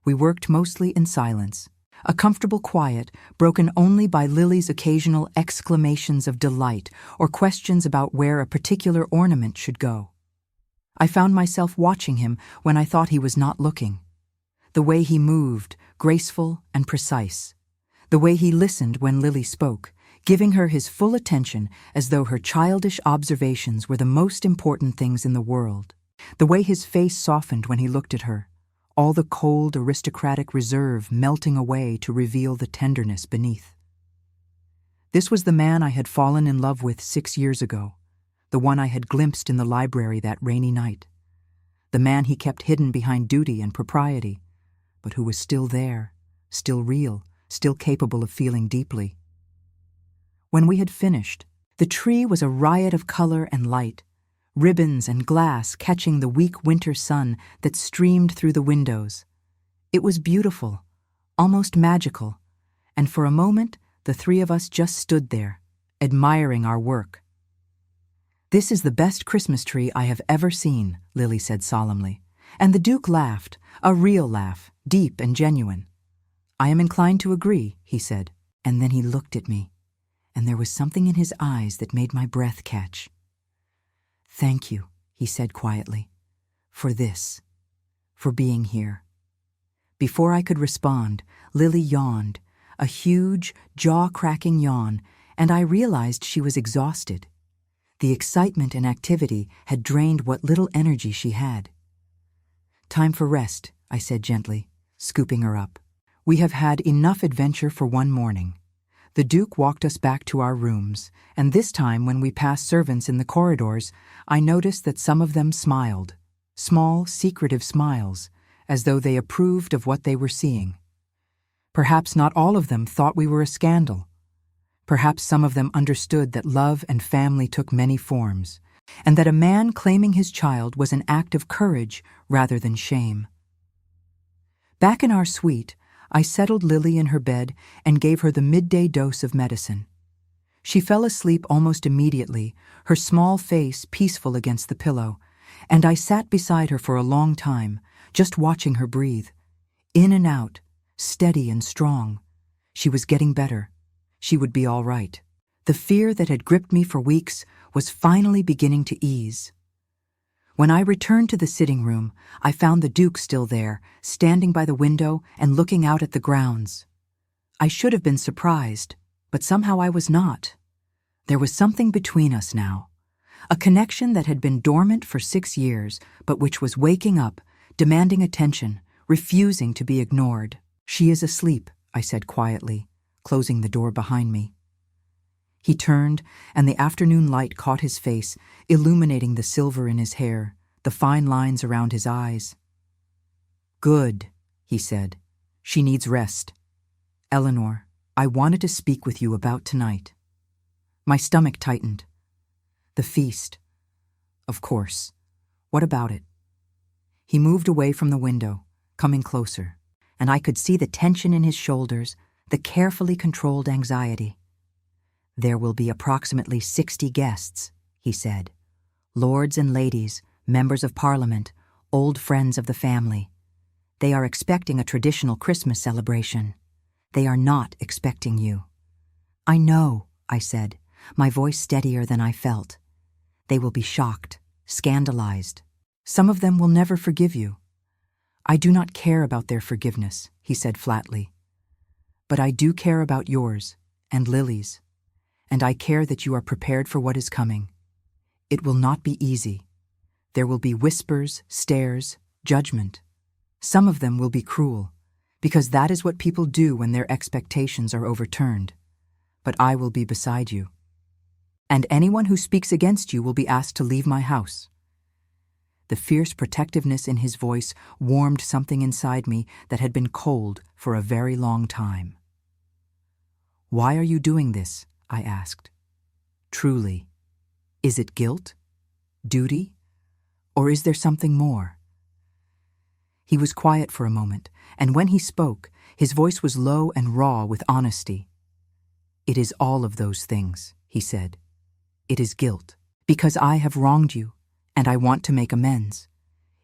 We worked mostly in silence, a comfortable quiet broken only by Lily's occasional exclamations of delight or questions about where a particular ornament should go. I found myself watching him when I thought he was not looking. The way he moved, graceful and precise. The way he listened when Lily spoke, giving her his full attention as though her childish observations were the most important things in the world. The way his face softened when he looked at her, all the cold aristocratic reserve melting away to reveal the tenderness beneath. This was the man I had fallen in love with 6 years ago, the one I had glimpsed in the library that rainy night, the man he kept hidden behind duty and propriety, but who was still there, still real, still capable of feeling deeply. When we had finished, the tree was a riot of color and light, ribbons and glass catching the weak winter sun that streamed through the windows. It was beautiful, almost magical, and for a moment the three of us just stood there, admiring our work. "This is the best Christmas tree I have ever seen," Lily said solemnly, and the Duke laughed, a real laugh, deep and genuine. "I am inclined to agree," he said, and then he looked at me, and there was something in his eyes that made my breath catch. "Thank you," he said quietly, "for this, for being here." Before I could respond, Lily yawned, a huge, jaw-cracking yawn, and I realized she was exhausted. The excitement and activity had drained what little energy she had. "Time for rest," I said gently, scooping her up. "We have had enough adventure for one morning." The Duke walked us back to our rooms, and this time when we passed servants in the corridors, I noticed that some of them smiled, small, secretive smiles, as though they approved of what they were seeing. Perhaps not all of them thought we were a scandal. Perhaps some of them understood that love and family took many forms, and that a man claiming his child was an act of courage rather than shame. Back in our suite, I settled Lily in her bed and gave her the midday dose of medicine. She fell asleep almost immediately, her small face peaceful against the pillow, and I sat beside her for a long time, just watching her breathe. In and out, steady and strong. She was getting better. She would be all right. The fear that had gripped me for weeks was finally beginning to ease. When I returned to the sitting room, I found the Duke still there, standing by the window and looking out at the grounds. I should have been surprised, but somehow I was not. There was something between us now, a connection that had been dormant for 6 years, but which was waking up, demanding attention, refusing to be ignored. "She is asleep," I said quietly, closing the door behind me. He turned, and the afternoon light caught his face, illuminating the silver in his hair, the fine lines around his eyes. "Good," he said. "She needs rest. Eleanor, I wanted to speak with you about tonight." My stomach tightened. The feast. Of course. What about it? He moved away from the window, coming closer, and I could see the tension in his shoulders, the carefully controlled anxiety. "There will be approximately 60 guests," he said. "Lords and ladies, members of Parliament, old friends of the family. They are expecting a traditional Christmas celebration. They are not expecting you." "I know," I said, my voice steadier than I felt. "They will be shocked, scandalized. Some of them will never forgive you." "I do not care about their forgiveness," he said flatly. "But I do care about yours and Lily's. And I care that you are prepared for what is coming. It will not be easy. There will be whispers, stares, judgment. Some of them will be cruel, because that is what people do when their expectations are overturned. But I will be beside you. And anyone who speaks against you will be asked to leave my house." The fierce protectiveness in his voice warmed something inside me that had been cold for a very long time. "Why are you doing this?" I asked. "Truly, is it guilt? Duty? Or is there something more?" He was quiet for a moment, and when he spoke, his voice was low and raw with honesty. "It is all of those things," he said. "It is guilt, because I have wronged you, and I want to make amends.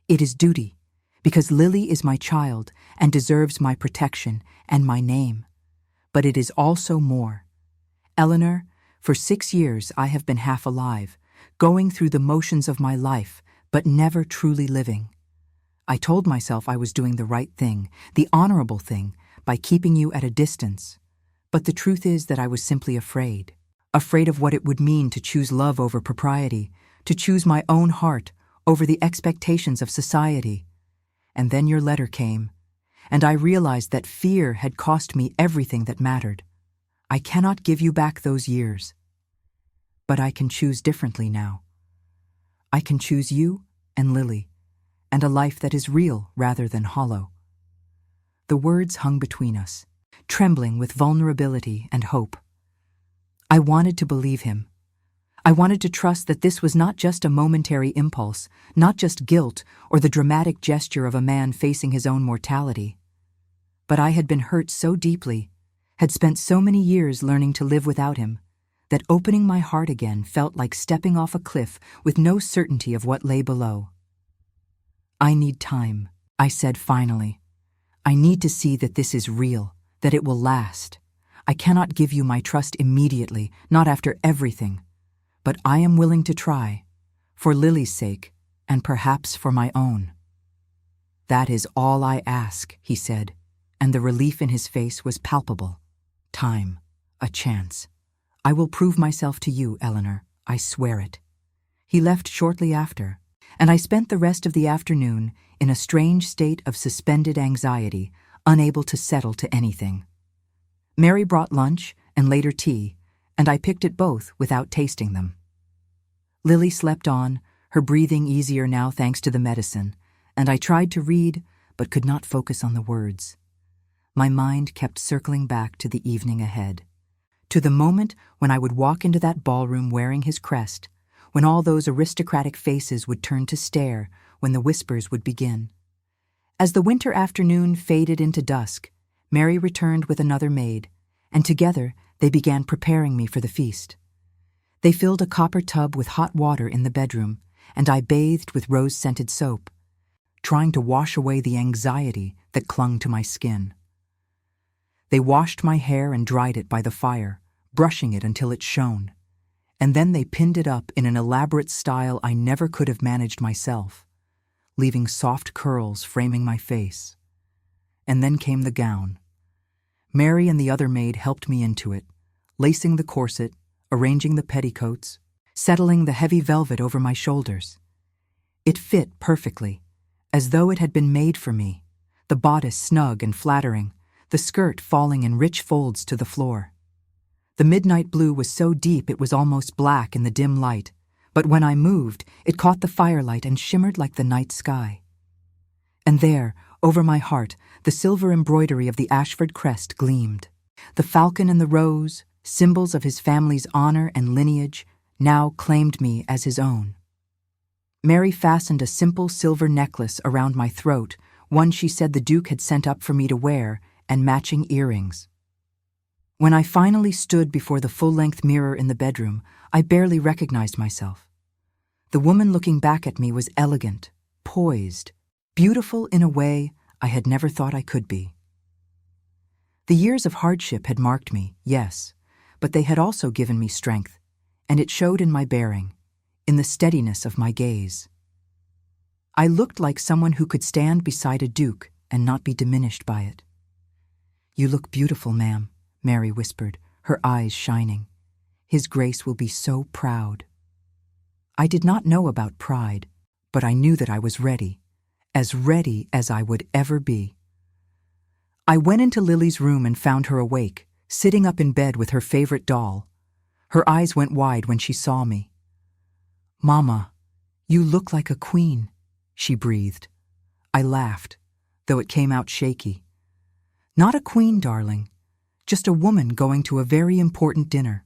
It is duty, because Lily is my child and deserves my protection and my name. But it is also more. Eleanor, for 6 years I have been half alive, going through the motions of my life, but never truly living. I told myself I was doing the right thing, the honorable thing, by keeping you at a distance. But the truth is that I was simply afraid of what it would mean to choose love over propriety, to choose my own heart over the expectations of society. And then your letter came, and I realized that fear had cost me everything that mattered. I cannot give you back those years. But I can choose differently now. I can choose you and Lily, and a life that is real rather than hollow." The words hung between us, trembling with vulnerability and hope. I wanted to believe him. I wanted to trust that this was not just a momentary impulse, not just guilt or the dramatic gesture of a man facing his own mortality. But I had been hurt so deeply, had spent so many years learning to live without him, that opening my heart again felt like stepping off a cliff with no certainty of what lay below. "I need time," I said finally. "I need to see that this is real, that it will last. I cannot give you my trust immediately, not after everything. But I am willing to try, for Lily's sake, and perhaps for my own." "That is all I ask," he said, and the relief in his face was palpable. "Time, a chance. I will prove myself to you, Eleanor, I swear it." He left shortly after, and I spent the rest of the afternoon in a strange state of suspended anxiety, unable to settle to anything. Mary brought lunch and later tea, and I picked at both without tasting them. Lily slept on, her breathing easier now thanks to the medicine, and I tried to read, but could not focus on the words. My mind kept circling back to the evening ahead, to the moment when I would walk into that ballroom wearing his crest, when all those aristocratic faces would turn to stare, when the whispers would begin. As the winter afternoon faded into dusk, Mary returned with another maid, and together they began preparing me for the feast. They filled a copper tub with hot water in the bedroom, and I bathed with rose-scented soap, trying to wash away the anxiety that clung to my skin. They washed my hair and dried it by the fire, brushing it until it shone, and then they pinned it up in an elaborate style I never could have managed myself, leaving soft curls framing my face. And then came the gown. Mary and the other maid helped me into it, lacing the corset, arranging the petticoats, settling the heavy velvet over my shoulders. It fit perfectly, as though it had been made for me, the bodice snug and flattering, the skirt falling in rich folds to the floor. The midnight blue was so deep it was almost black in the dim light, but when I moved, it caught the firelight and shimmered like the night sky. And there, over my heart, the silver embroidery of the Ashford crest gleamed. The falcon and the rose, symbols of his family's honor and lineage, now claimed me as his own. Mary fastened a simple silver necklace around my throat, one she said the Duke had sent up for me to wear, and matching earrings. When I finally stood before the full-length mirror in the bedroom, I barely recognized myself. The woman looking back at me was elegant, poised, beautiful in a way I had never thought I could be. The years of hardship had marked me, yes, but they had also given me strength, and it showed in my bearing, in the steadiness of my gaze. I looked like someone who could stand beside a duke and not be diminished by it. "You look beautiful, ma'am," Mary whispered, her eyes shining. "His Grace will be so proud." I did not know about pride, but I knew that I was ready as I would ever be. I went into Lily's room and found her awake, sitting up in bed with her favorite doll. Her eyes went wide when she saw me. "Mama, you look like a queen," she breathed. I laughed, though it came out shaky. "Not a queen, darling, just a woman going to a very important dinner."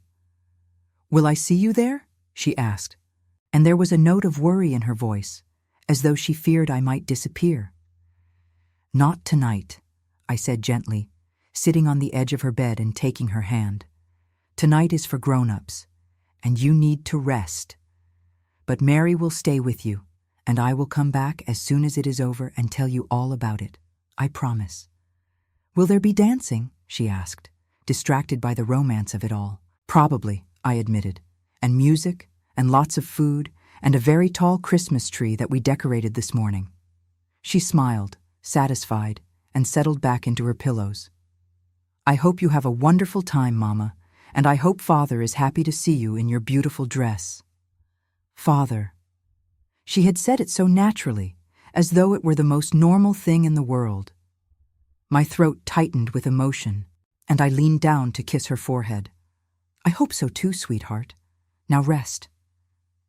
"Will I see you there?" she asked, and there was a note of worry in her voice, as though she feared I might disappear. "Not tonight," I said gently, sitting on the edge of her bed and taking her hand. "Tonight is for grown-ups, and you need to rest. But Mary will stay with you, and I will come back as soon as it is over and tell you all about it. I promise." "Will there be dancing?" she asked, distracted by the romance of it all. "Probably," I admitted, "and music, and lots of food, and a very tall Christmas tree that we decorated this morning." She smiled, satisfied, and settled back into her pillows. "I hope you have a wonderful time, Mama, and I hope Father is happy to see you in your beautiful dress." Father. She had said it so naturally, as though it were the most normal thing in the world. My throat tightened with emotion, and I leaned down to kiss her forehead. "I hope so too, sweetheart. Now rest.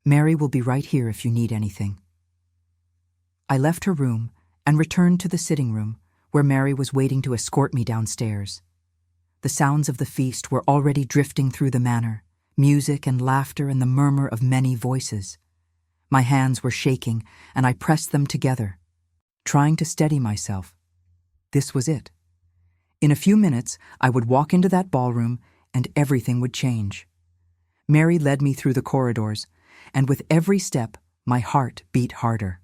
Mary will be right here if you need anything." I left her room and returned to the sitting room, where Mary was waiting to escort me downstairs. The sounds of the feast were already drifting through the manor, music and laughter and the murmur of many voices. My hands were shaking, and I pressed them together, trying to steady myself. This was it. In a few minutes, I would walk into that ballroom, and everything would change. Mary led me through the corridors, and with every step, my heart beat harder.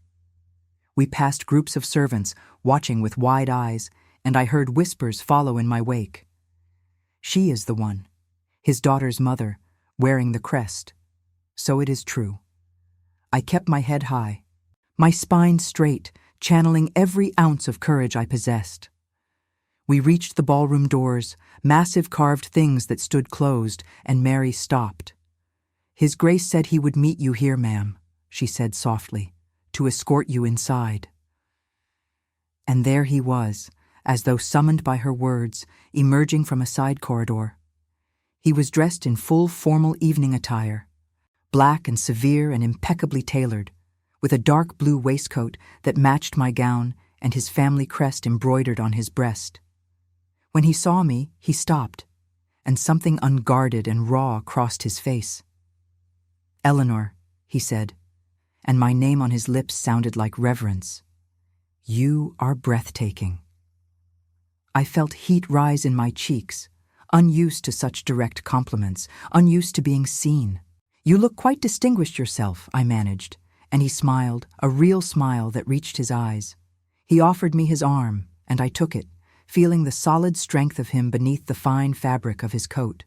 We passed groups of servants, watching with wide eyes, and I heard whispers follow in my wake. "She is the one, his daughter's mother, wearing the crest. So it is true." I kept my head high, my spine straight, channeling every ounce of courage I possessed. We reached the ballroom doors, massive carved things that stood closed, and Mary stopped. "His Grace said he would meet you here, ma'am," she said softly, "to escort you inside." And there he was, as though summoned by her words, emerging from a side corridor. He was dressed in full formal evening attire, black and severe and impeccably tailored, with a dark blue waistcoat that matched my gown and his family crest embroidered on his breast. When he saw me, he stopped, and something unguarded and raw crossed his face. "Eleanor," he said, and my name on his lips sounded like reverence. "You are breathtaking." I felt heat rise in my cheeks, unused to such direct compliments, unused to being seen. "You look quite distinguished yourself," I managed, and he smiled, a real smile that reached his eyes. He offered me his arm, and I took it, feeling the solid strength of him beneath the fine fabric of his coat.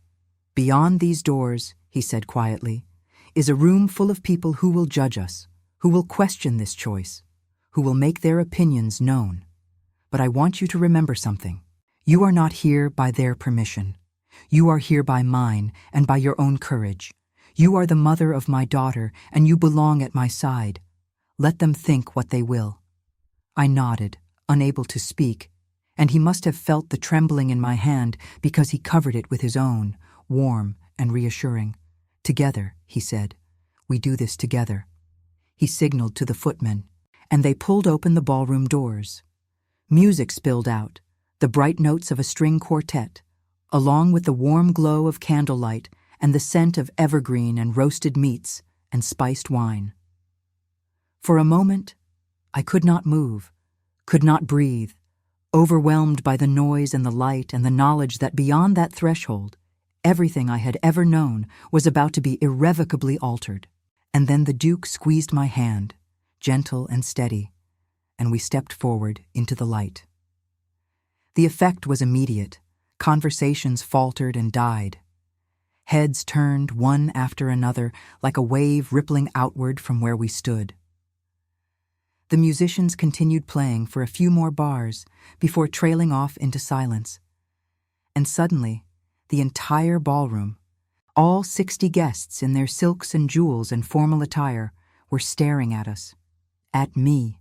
"Beyond these doors," he said quietly, "is a room full of people who will judge us, who will question this choice, who will make their opinions known. But I want you to remember something. You are not here by their permission. You are here by mine and by your own courage. You are the mother of my daughter, and you belong at my side. Let them think what they will." I nodded, unable to speak, and he must have felt the trembling in my hand because he covered it with his own, warm and reassuring. "Together," he said. "We do this together." He signaled to the footmen, and they pulled open the ballroom doors. Music spilled out, the bright notes of a string quartet, along with the warm glow of candlelight and the scent of evergreen and roasted meats and spiced wine. For a moment, I could not move, could not breathe, overwhelmed by the noise and the light and the knowledge that beyond that threshold, everything I had ever known was about to be irrevocably altered. And then the Duke squeezed my hand, gentle and steady, and we stepped forward into the light. The effect was immediate. Conversations faltered and died. Heads turned one after another like a wave rippling outward from where we stood. The musicians continued playing for a few more bars before trailing off into silence. And suddenly, the entire ballroom, all 60 guests in their silks and jewels and formal attire, were staring at us, at me,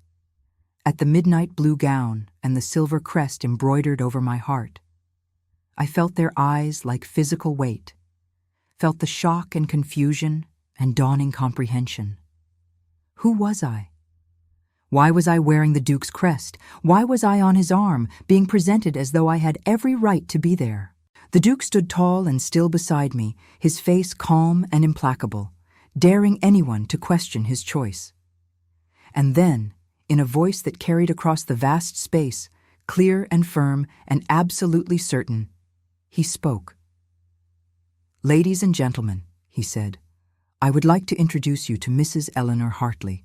at the midnight blue gown and the silver crest embroidered over my heart. I felt their eyes like physical weight, felt the shock and confusion and dawning comprehension. Who was I? Why was I wearing the Duke's crest? Why was I on his arm, being presented as though I had every right to be there? The Duke stood tall and still beside me, his face calm and implacable, daring anyone to question his choice. And then, in a voice that carried across the vast space, clear and firm and absolutely certain, he spoke. "Ladies and gentlemen," he said, "I would like to introduce you to Mrs. Eleanor Hartley.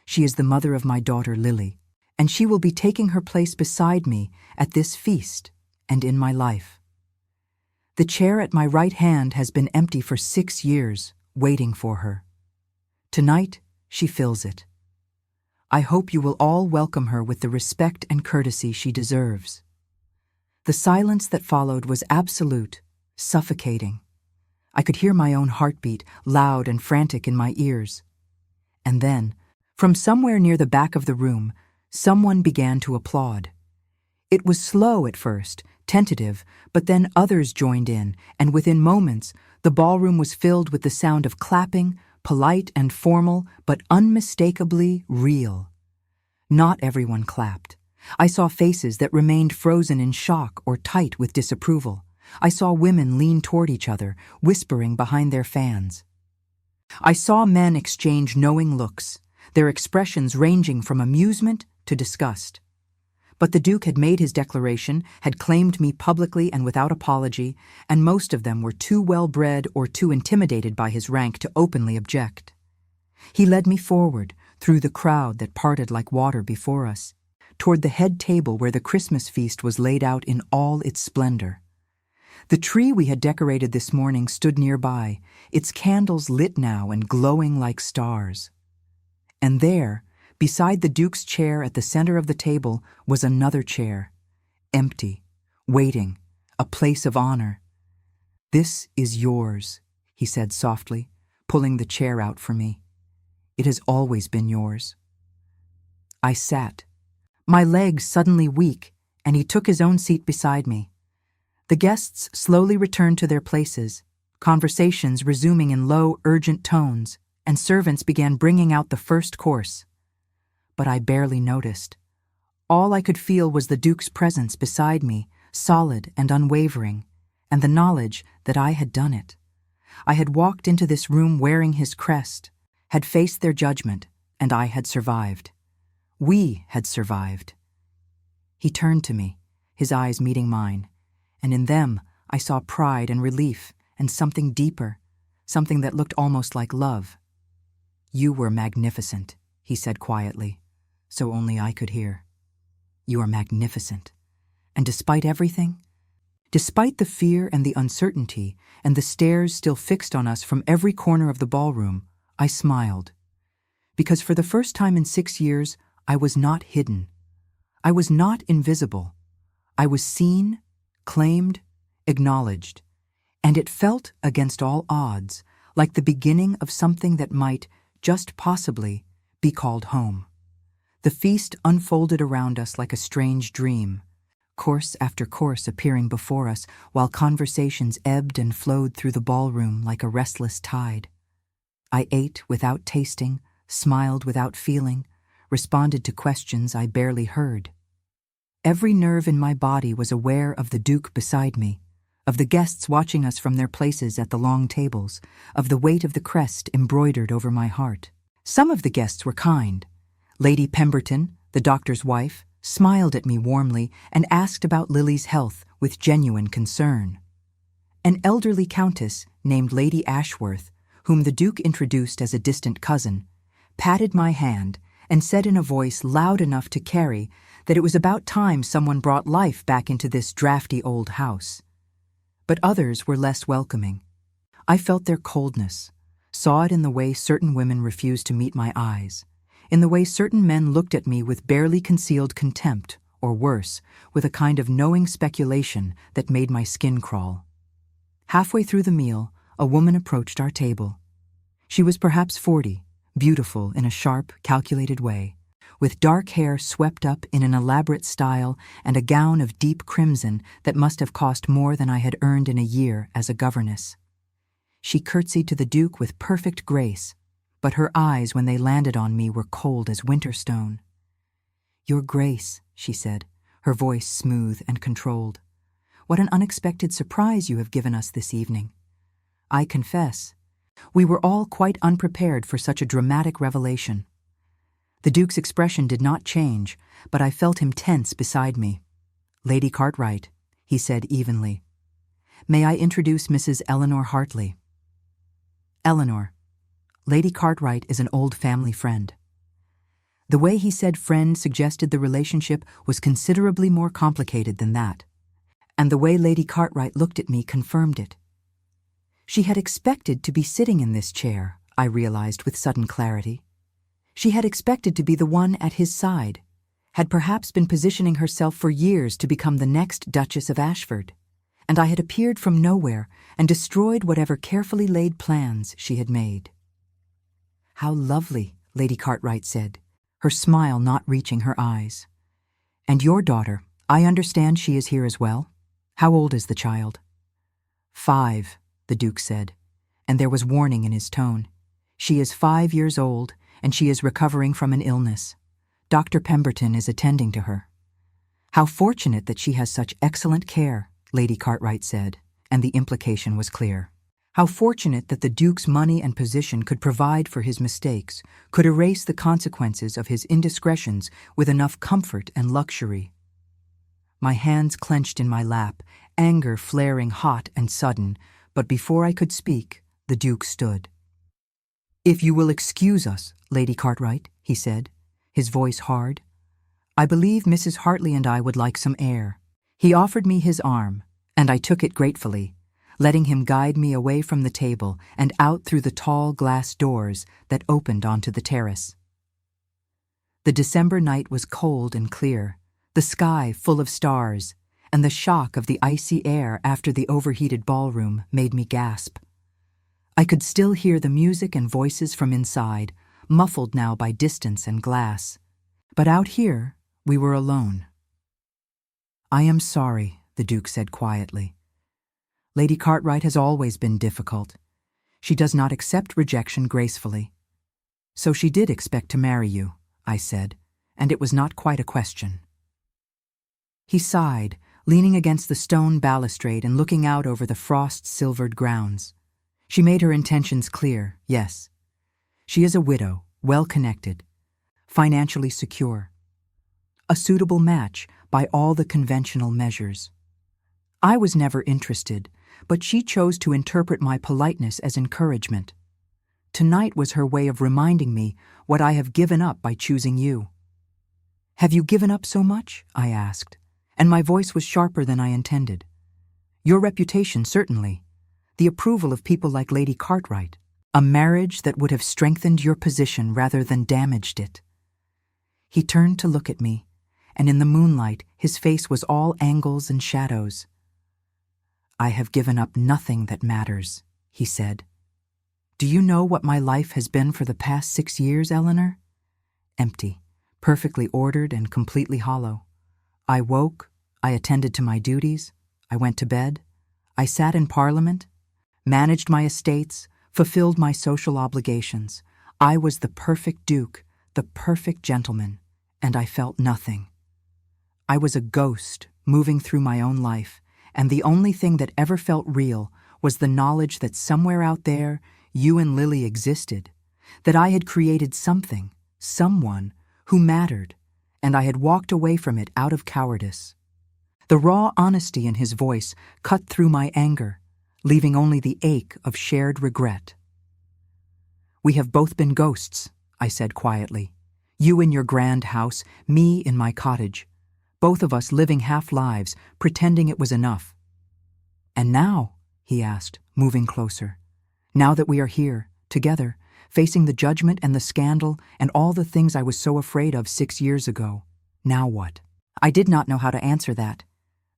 She is the mother of my daughter Lily, and she will be taking her place beside me at this feast and in my life. The chair at my right hand has been empty for 6 years, waiting for her. Tonight, she fills it. I hope you will all welcome her with the respect and courtesy she deserves." The silence that followed was absolute, suffocating. I could hear my own heartbeat, loud and frantic in my ears. And then, from somewhere near the back of the room, someone began to applaud. It was slow at first, tentative, but then others joined in, and within moments, the ballroom was filled with the sound of clapping, polite and formal, but unmistakably real. Not everyone clapped. I saw faces that remained frozen in shock or tight with disapproval. I saw women lean toward each other, whispering behind their fans. I saw men exchange knowing looks, their expressions ranging from amusement to disgust. But the Duke had made his declaration, had claimed me publicly and without apology, and most of them were too well-bred or too intimidated by his rank to openly object. He led me forward, through the crowd that parted like water before us, toward the head table where the Christmas feast was laid out in all its splendor. The tree we had decorated this morning stood nearby, its candles lit now and glowing like stars. And there, beside the Duke's chair at the center of the table, was another chair, empty, waiting, a place of honor. "This is yours," he said softly, pulling the chair out for me. "It has always been yours." I sat, my legs suddenly weak, and he took his own seat beside me. The guests slowly returned to their places, conversations resuming in low, urgent tones, and servants began bringing out the first course. But I barely noticed. All I could feel was the Duke's presence beside me, solid and unwavering, and the knowledge that I had done it. I had walked into this room wearing his crest, had faced their judgment, and I had survived. We had survived. He turned to me, his eyes meeting mine, and in them I saw pride and relief and something deeper, something that looked almost like love. "You were magnificent," he said quietly, so only I could hear. "You are magnificent. And despite everything, Despite the fear and the uncertainty, and the stares still fixed on us from every corner of the ballroom, I smiled. Because for the first time in 6 years, I was not hidden. I was not invisible. I was seen, claimed, acknowledged, and it felt, against all odds, like the beginning of something that might, just possibly, be called home. The feast unfolded around us like a strange dream, course after course appearing before us, while conversations ebbed and flowed through the ballroom like a restless tide. I ate without tasting, smiled without feeling, responded to questions I barely heard. Every nerve in my body was aware of the Duke beside me, of the guests watching us from their places at the long tables, of the weight of the crest embroidered over my heart. Some of the guests were kind. Lady Pemberton, the doctor's wife, smiled at me warmly and asked about Lily's health with genuine concern. An elderly countess named Lady Ashworth, whom the Duke introduced as a distant cousin, patted my hand and said in a voice loud enough to carry that it was about time someone brought life back into this drafty old house. But others were less welcoming. I felt their coldness, saw it in the way certain women refused to meet my eyes, in the way certain men looked at me with barely concealed contempt, or worse, with a kind of knowing speculation that made my skin crawl. Halfway through the meal, a woman approached our table. She was perhaps 40, beautiful in a sharp, calculated way, with dark hair swept up in an elaborate style and a gown of deep crimson that must have cost more than I had earned in a year as a governess. She curtsied to the Duke with perfect grace, but her eyes when they landed on me were cold as winter stone. "Your Grace," she said, her voice smooth and controlled. "What an unexpected surprise you have given us this evening. I confess, we were all quite unprepared for such a dramatic revelation." The Duke's expression did not change, but I felt him tense beside me. "Lady Cartwright," he said evenly. "May I introduce Mrs. Eleanor Hartley?" Eleanor. Lady Cartwright is an old family friend. The way he said friend suggested the relationship was considerably more complicated than that, and the way Lady Cartwright looked at me confirmed it. She had expected to be sitting in this chair, I realized with sudden clarity. She had expected to be the one at his side, had perhaps been positioning herself for years to become the next Duchess of Ashford, and I had appeared from nowhere and destroyed whatever carefully laid plans she had made. "How lovely," Lady Cartwright said, her smile not reaching her eyes. "And your daughter, I understand she is here as well? How old is the child?" "5, the Duke said, and there was warning in his tone. "She is 5 years old, and she is recovering from an illness. Dr. Pemberton is attending to her." "How fortunate that she has such excellent care," Lady Cartwright said, and the implication was clear. How fortunate that the Duke's money and position could provide for his mistakes, could erase the consequences of his indiscretions with enough comfort and luxury. My hands clenched in my lap, anger flaring hot and sudden, but before I could speak, the Duke stood. "If you will excuse us, Lady Cartwright," he said, his voice hard. "I believe Mrs. Hartley and I would like some air." He offered me his arm, and I took it gratefully, letting him guide me away from the table and out through the tall glass doors that opened onto the terrace. The December night was cold and clear, the sky full of stars, and the shock of the icy air after the overheated ballroom made me gasp. I could still hear the music and voices from inside, muffled now by distance and glass. But out here, we were alone. "I am sorry," the Duke said quietly. "Lady Cartwright has always been difficult. She does not accept rejection gracefully. So she did expect to marry you," I said, and it was not quite a question. He sighed, leaning against the stone balustrade and looking out over the frost-silvered grounds. She made her intentions clear, yes. She is a widow, well-connected, financially secure. A suitable match by all the conventional measures. I was never interested, but she chose to interpret my politeness as encouragement. Tonight was her way of reminding me what I have given up by choosing you. "Have you given up so much?" I asked, and my voice was sharper than I intended. Your reputation, certainly. The approval of people like Lady Cartwright. A marriage that would have strengthened your position rather than damaged it. He turned to look at me, and in the moonlight his face was all angles and shadows. I have given up nothing that matters, he said. Do you know what my life has been for the past 6 years, Eleanor? Empty, perfectly ordered and completely hollow. I woke, I attended to my duties, I went to bed, I sat in Parliament, managed my estates, fulfilled my social obligations. I was the perfect duke, the perfect gentleman, and I felt nothing. I was a ghost moving through my own life, and the only thing that ever felt real was the knowledge that somewhere out there you and Lily existed, that I had created something, someone, who mattered, and I had walked away from it out of cowardice. The raw honesty in his voice cut through my anger, leaving only the ache of shared regret. We have both been ghosts, I said quietly. You in your grand house, me in my cottage, both of us living half-lives, pretending it was enough. And now, he asked, moving closer, now that we are here, together, facing the judgment and the scandal and all the things I was so afraid of 6 years ago, now what? I did not know how to answer that.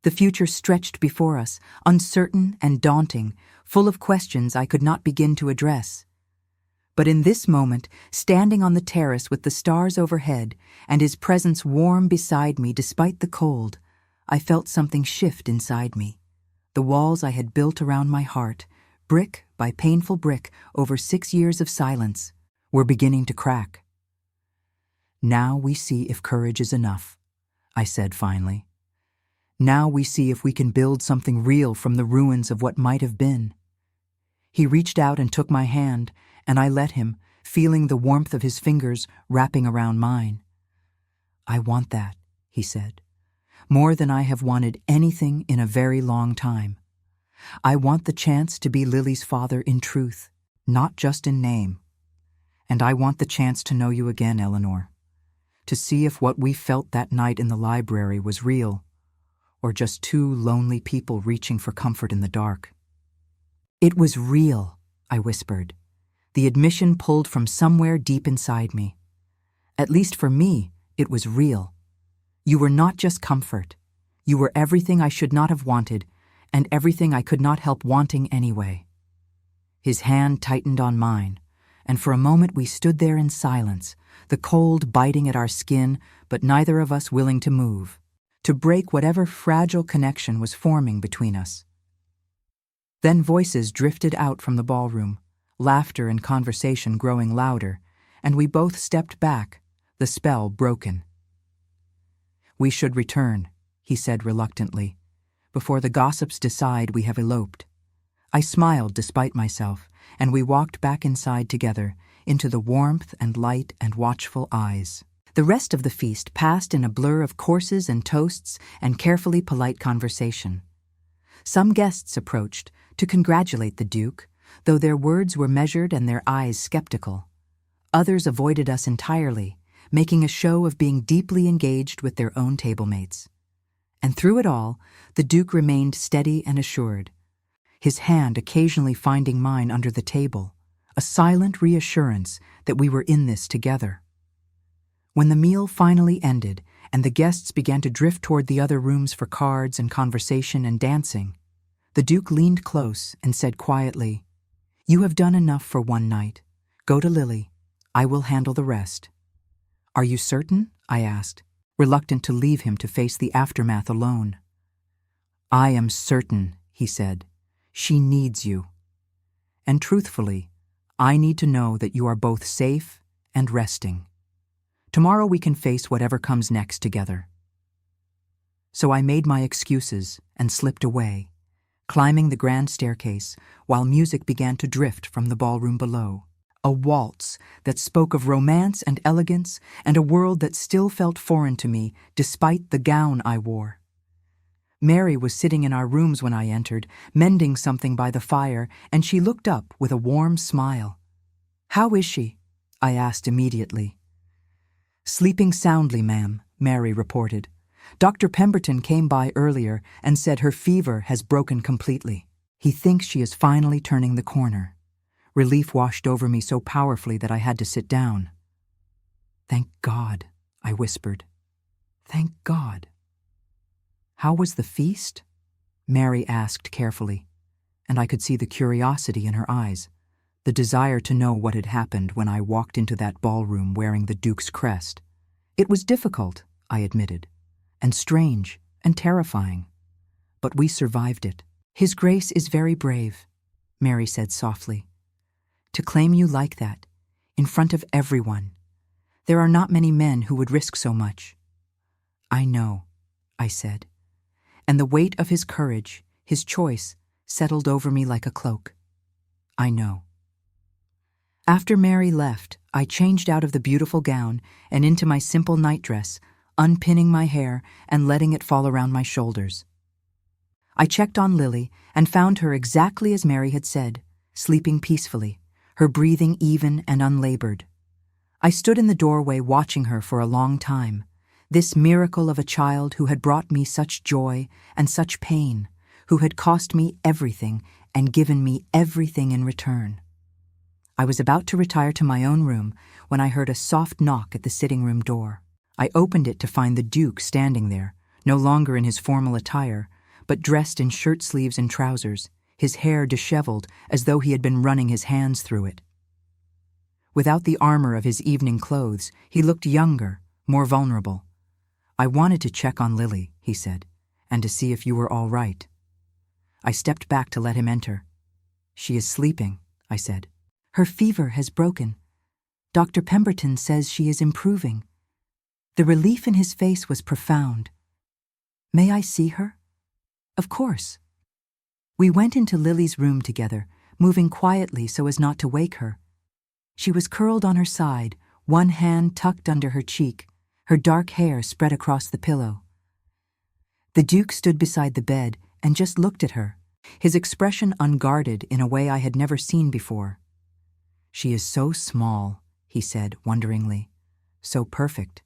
The future stretched before us, uncertain and daunting, full of questions I could not begin to address. But in this moment, standing on the terrace with the stars overhead and his presence warm beside me despite the cold, I felt something shift inside me. The walls I had built around my heart, brick by painful brick over 6 years of silence, were beginning to crack. Now we see if courage is enough, I said finally. Now we see if we can build something real from the ruins of what might have been. He reached out and took my hand, and I let him, feeling the warmth of his fingers wrapping around mine. I want that, he said, more than I have wanted anything in a very long time. I want the chance to be Lily's father in truth, not just in name. And I want the chance to know you again, Eleanor, to see if what we felt that night in the library was real, or just two lonely people reaching for comfort in the dark. It was real, I whispered. The admission pulled from somewhere deep inside me. At least for me, it was real. You were not just comfort. You were everything I should not have wanted, and everything I could not help wanting anyway. His hand tightened on mine, and for a moment we stood there in silence, the cold biting at our skin, but neither of us willing to move, to break whatever fragile connection was forming between us. Then voices drifted out from the ballroom, laughter and conversation growing louder, and we both stepped back, the spell broken. We should return, he said reluctantly, before the gossips decide we have eloped. I smiled despite myself, and we walked back inside together, into the warmth and light and watchful eyes. The rest of the feast passed in a blur of courses and toasts and carefully polite conversation. Some guests approached to congratulate the Duke, though their words were measured and their eyes skeptical. Others avoided us entirely, making a show of being deeply engaged with their own tablemates. And through it all, the Duke remained steady and assured, his hand occasionally finding mine under the table, a silent reassurance that we were in this together. When the meal finally ended and the guests began to drift toward the other rooms for cards and conversation and dancing, the Duke leaned close and said quietly, "You have done enough for one night. Go to Lily. I will handle the rest." "Are you certain?" I asked, reluctant to leave him to face the aftermath alone. "I am certain," he said. "She needs you. And truthfully, I need to know that you are both safe and resting. Tomorrow we can face whatever comes next together." So I made my excuses and slipped away, climbing the grand staircase while music began to drift from the ballroom below. A waltz that spoke of romance and elegance and a world that still felt foreign to me despite the gown I wore. Mary was sitting in our rooms when I entered, mending something by the fire, and she looked up with a warm smile. "How is she?" I asked immediately. "Sleeping soundly, ma'am," Mary reported, Dr. Pemberton came by earlier and said her fever has broken completely. He thinks she is finally turning the corner. Relief washed over me so powerfully that I had to sit down. Thank God, I whispered. Thank God. How was the feast? Mary asked carefully, and I could see the curiosity in her eyes, the desire to know what had happened when I walked into that ballroom wearing the Duke's crest. It was difficult, I admitted, and strange and terrifying, but we survived it. His Grace is very brave, Mary said softly. To claim you like that, in front of everyone. There are not many men who would risk so much. I know, I said, and the weight of his courage, his choice, settled over me like a cloak. I know. After Mary left, I changed out of the beautiful gown and into my simple nightdress, unpinning my hair and letting it fall around my shoulders. I checked on Lily and found her exactly as Mary had said, sleeping peacefully, her breathing even and unlabored. I stood in the doorway watching her for a long time, this miracle of a child who had brought me such joy and such pain, who had cost me everything and given me everything in return. I was about to retire to my own room when I heard a soft knock at the sitting room door. I opened it to find the Duke standing there, no longer in his formal attire, but dressed in shirt sleeves and trousers, his hair disheveled as though he had been running his hands through it. Without the armor of his evening clothes, he looked younger, more vulnerable. I wanted to check on Lily, he said, and to see if you were all right. I stepped back to let him enter. She is sleeping, I said. Her fever has broken. Dr. Pemberton says she is improving. The relief in his face was profound. May I see her? Of course. We went into Lily's room together, moving quietly so as not to wake her. She was curled on her side, one hand tucked under her cheek, her dark hair spread across the pillow. The Duke stood beside the bed and just looked at her, his expression unguarded in a way I had never seen before. She is so small, he said wonderingly, so perfect.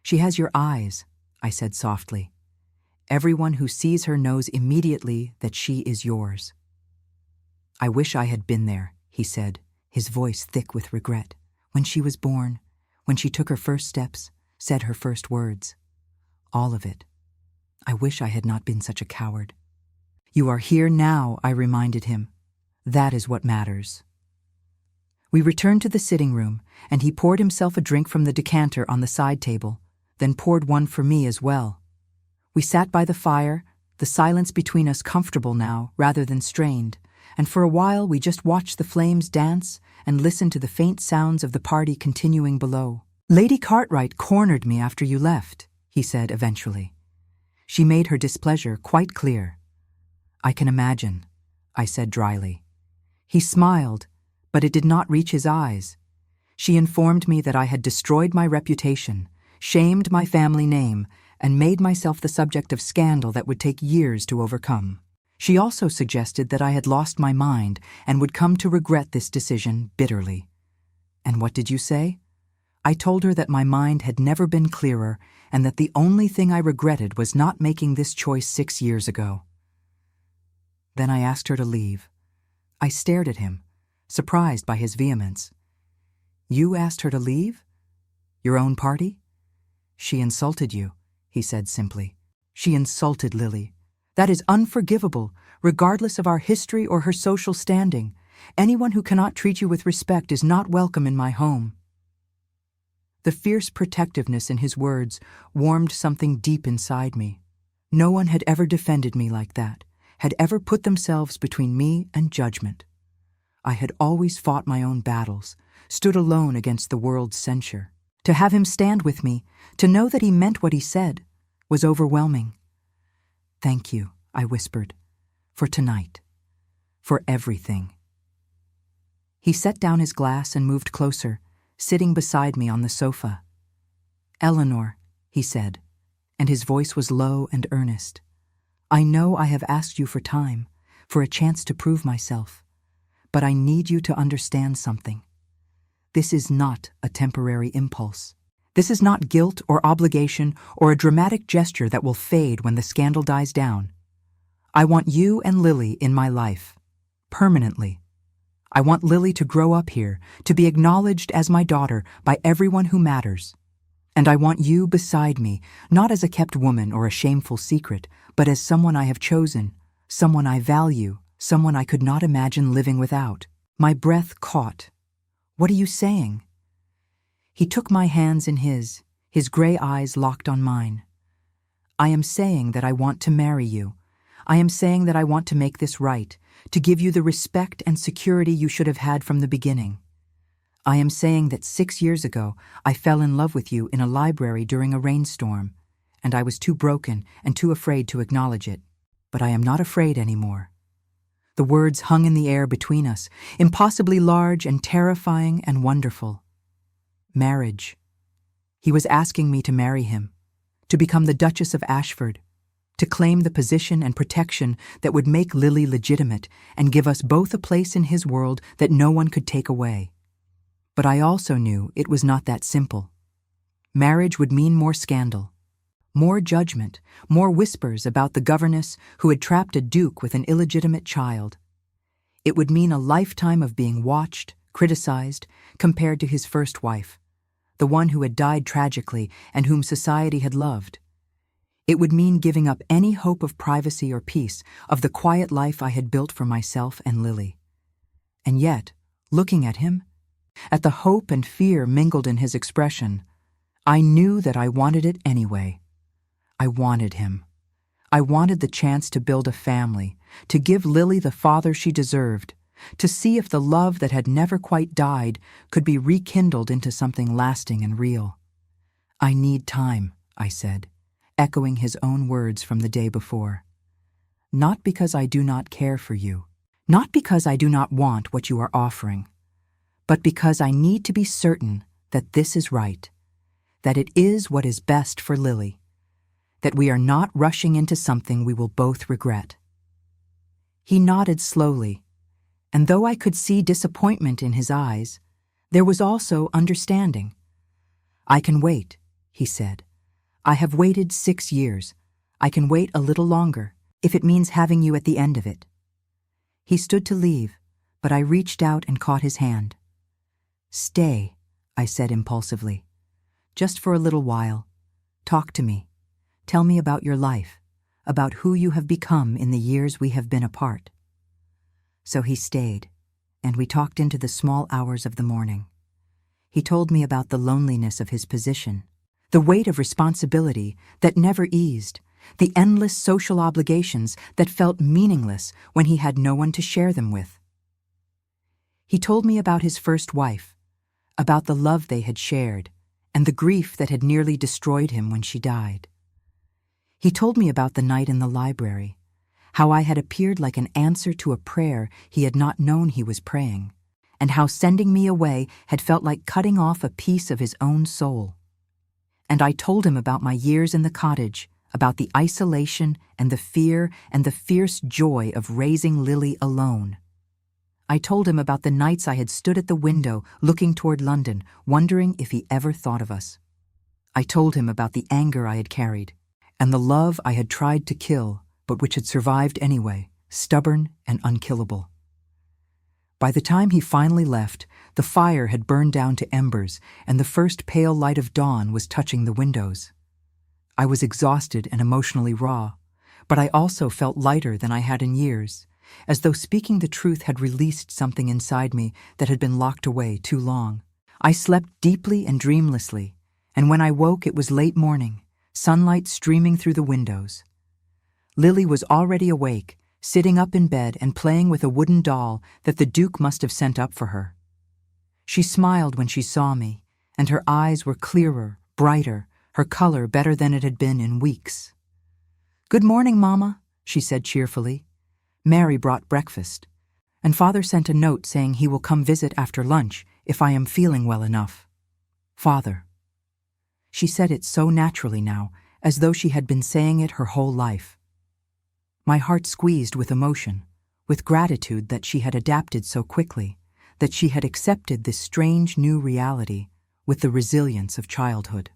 She has your eyes, I said softly. Everyone who sees her knows immediately that she is yours. I wish I had been there, he said, his voice thick with regret, when she was born, when she took her first steps, said her first words. All of it. I wish I had not been such a coward. You are here now, I reminded him. That is what matters. We returned to the sitting room, and he poured himself a drink from the decanter on the side table, then poured one for me as well. We sat by the fire, the silence between us comfortable now rather than strained, and for a while we just watched the flames dance and listened to the faint sounds of the party continuing below. Lady Cartwright cornered me after you left, he said eventually. She made her displeasure quite clear. I can imagine, I said dryly. He smiled, but it did not reach his eyes. She informed me that I had destroyed my reputation, shamed my family name, and made myself the subject of scandal that would take years to overcome. She also suggested that I had lost my mind and would come to regret this decision bitterly. And what did you say? I told her that my mind had never been clearer and that the only thing I regretted was not making this choice 6 years ago. Then I asked her to leave. I stared at him, surprised by his vehemence. You asked her to leave? Your own party? She insulted you, he said simply. She insulted Lily. That is unforgivable, regardless of our history or her social standing. Anyone who cannot treat you with respect is not welcome in my home. The fierce protectiveness in his words warmed something deep inside me. No one had ever defended me like that, had ever put themselves between me and judgment. I had always fought my own battles, stood alone against the world's censure. To have him stand with me, to know that he meant what he said, was overwhelming. Thank you, I whispered, for tonight, for everything. He set down his glass and moved closer, sitting beside me on the sofa. Eleanor, he said, and his voice was low and earnest. I know I have asked you for time, for a chance to prove myself, but I need you to understand something. This is not a temporary impulse. This is not guilt or obligation or a dramatic gesture that will fade when the scandal dies down. I want you and Lily in my life, permanently. I want Lily to grow up here, to be acknowledged as my daughter by everyone who matters. And I want you beside me, not as a kept woman or a shameful secret, but as someone I have chosen, someone I value, someone I could not imagine living without. My breath caught. What are you saying? He took my hands in his gray eyes locked on mine. I am saying that I want to marry you. I am saying that I want to make this right, to give you the respect and security you should have had from the beginning. I am saying that 6 years ago I fell in love with you in a library during a rainstorm, and I was too broken and too afraid to acknowledge it. But I am not afraid anymore. The words hung in the air between us, impossibly large and terrifying and wonderful. Marriage. He was asking me to marry him, to become the Duchess of Ashford, to claim the position and protection that would make Lily legitimate and give us both a place in his world that no one could take away. But I also knew it was not that simple. Marriage would mean more scandal, more judgment, more whispers about the governess who had trapped a duke with an illegitimate child. It would mean a lifetime of being watched, criticized, compared to his first wife, the one who had died tragically and whom society had loved. It would mean giving up any hope of privacy or peace, of the quiet life I had built for myself and Lily. And yet, looking at him, at the hope and fear mingled in his expression, I knew that I wanted it anyway. I wanted him. I wanted the chance to build a family, to give Lily the father she deserved, to see if the love that had never quite died could be rekindled into something lasting and real. I need time, I said, echoing his own words from the day before. Not because I do not care for you, not because I do not want what you are offering, but because I need to be certain that this is right, that it is what is best for Lily, that we are not rushing into something we will both regret. He nodded slowly, and though I could see disappointment in his eyes, there was also understanding. I can wait, he said. I have waited 6 years. I can wait a little longer, if it means having you at the end of it. He stood to leave, but I reached out and caught his hand. Stay, I said impulsively. Just for a little while. Talk to me. Tell me about your life, about who you have become in the years we have been apart. So he stayed, and we talked into the small hours of the morning. He told me about the loneliness of his position, the weight of responsibility that never eased, the endless social obligations that felt meaningless when he had no one to share them with. He told me about his first wife, about the love they had shared, and the grief that had nearly destroyed him when she died. He told me about the night in the library, how I had appeared like an answer to a prayer he had not known he was praying, and how sending me away had felt like cutting off a piece of his own soul. And I told him about my years in the cottage, about the isolation and the fear and the fierce joy of raising Lily alone. I told him about the nights I had stood at the window looking toward London, wondering if he ever thought of us. I told him about the anger I had carried, and the love I had tried to kill, but which had survived anyway, stubborn and unkillable. By the time he finally left, the fire had burned down to embers, and the first pale light of dawn was touching the windows. I was exhausted and emotionally raw, but I also felt lighter than I had in years, as though speaking the truth had released something inside me that had been locked away too long. I slept deeply and dreamlessly, and when I woke it was late morning, sunlight streaming through the windows. Lily was already awake, sitting up in bed and playing with a wooden doll that the Duke must have sent up for her. She smiled when she saw me, and her eyes were clearer, brighter, her color better than it had been in weeks. "Good morning, Mama," she said cheerfully. "Mary brought breakfast, and Father sent a note saying he will come visit after lunch if I am feeling well enough. Father." She said it so naturally now, as though she had been saying it her whole life. My heart squeezed with emotion, with gratitude that she had adapted so quickly, that she had accepted this strange new reality, with the resilience of childhood.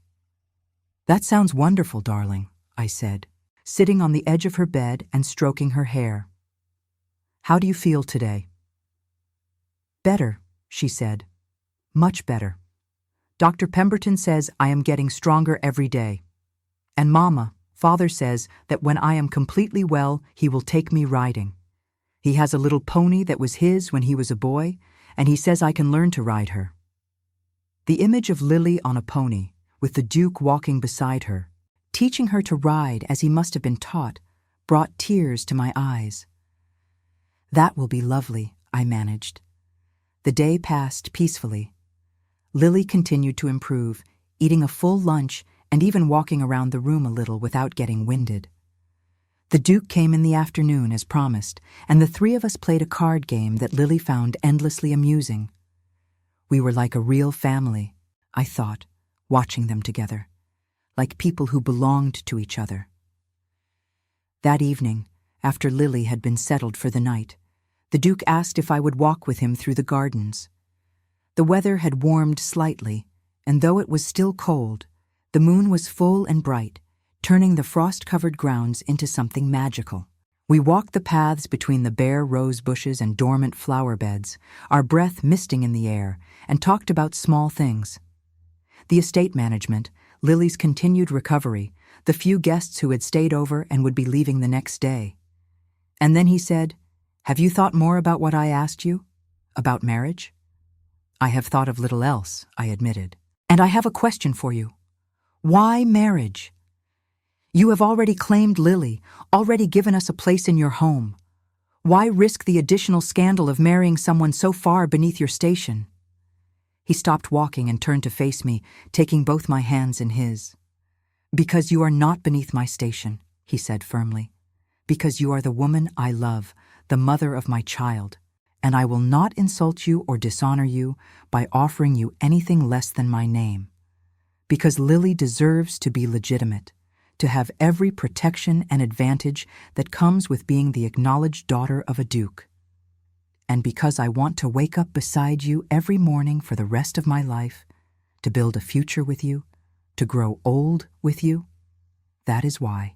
"That sounds wonderful, darling," I said, sitting on the edge of her bed and stroking her hair. "How do you feel today?" "Better," she said. "Much better. Dr. Pemberton says I am getting stronger every day. And Father says that when I am completely well, he will take me riding. He has a little pony that was his when he was a boy, and he says I can learn to ride her." The image of Lily on a pony, with the Duke walking beside her, teaching her to ride as he must have been taught, brought tears to my eyes. "That will be lovely," I managed. The day passed peacefully. Lily continued to improve, eating a full lunch and even walking around the room a little without getting winded. The Duke came in the afternoon as promised, and the three of us played a card game that Lily found endlessly amusing. We were like a real family, I thought, watching them together, like people who belonged to each other. That evening, after Lily had been settled for the night, the Duke asked if I would walk with him through the gardens. The weather had warmed slightly, and though it was still cold, the moon was full and bright, turning the frost-covered grounds into something magical. We walked the paths between the bare rose bushes and dormant flower beds, our breath misting in the air, and talked about small things. The estate management, Lily's continued recovery, the few guests who had stayed over and would be leaving the next day. And then he said, "Have you thought more about what I asked you? About marriage?" "I have thought of little else," I admitted. "And I have a question for you. Why marriage? You have already claimed Lily, already given us a place in your home. Why risk the additional scandal of marrying someone so far beneath your station?" He stopped walking and turned to face me, taking both my hands in his. "Because you are not beneath my station," he said firmly. "Because you are the woman I love, the mother of my child, and I will not insult you or dishonor you by offering you anything less than my name. Because Lily deserves to be legitimate, to have every protection and advantage that comes with being the acknowledged daughter of a duke. And because I want to wake up beside you every morning for the rest of my life, to build a future with you, to grow old with you, that is why."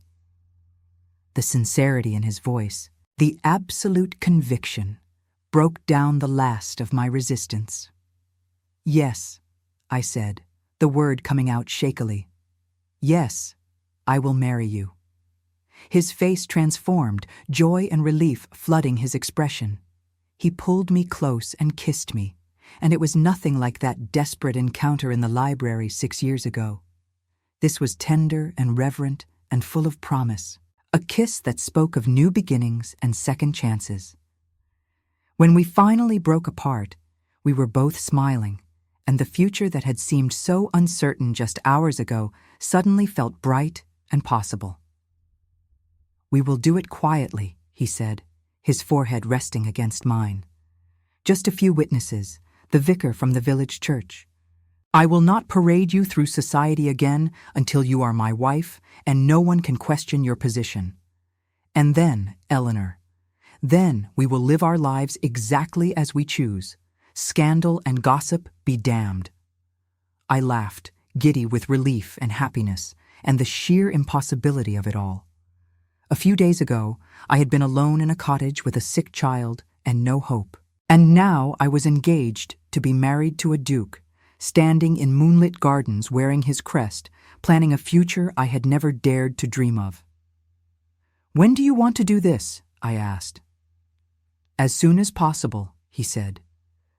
The sincerity in his voice, the absolute conviction, broke down the last of my resistance. "Yes," I said, the word coming out shakily. "Yes, I will marry you." His face transformed, joy and relief flooding his expression. He pulled me close and kissed me, and it was nothing like that desperate encounter in the library 6 years ago. This was tender and reverent and full of promise, a kiss that spoke of new beginnings and second chances. When we finally broke apart, we were both smiling, and the future that had seemed so uncertain just hours ago suddenly felt bright and possible. "We will do it quietly," he said, his forehead resting against mine. "Just a few witnesses, the vicar from the village church. I will not parade you through society again until you are my wife and no one can question your position. And then, Eleanor, then we will live our lives exactly as we choose. Scandal and gossip be damned." I laughed, giddy with relief and happiness, and the sheer impossibility of it all. A few days ago, I had been alone in a cottage with a sick child and no hope. And now I was engaged to be married to a duke, standing in moonlit gardens wearing his crest, planning a future I had never dared to dream of. "When do you want to do this?" I asked. "As soon as possible," he said,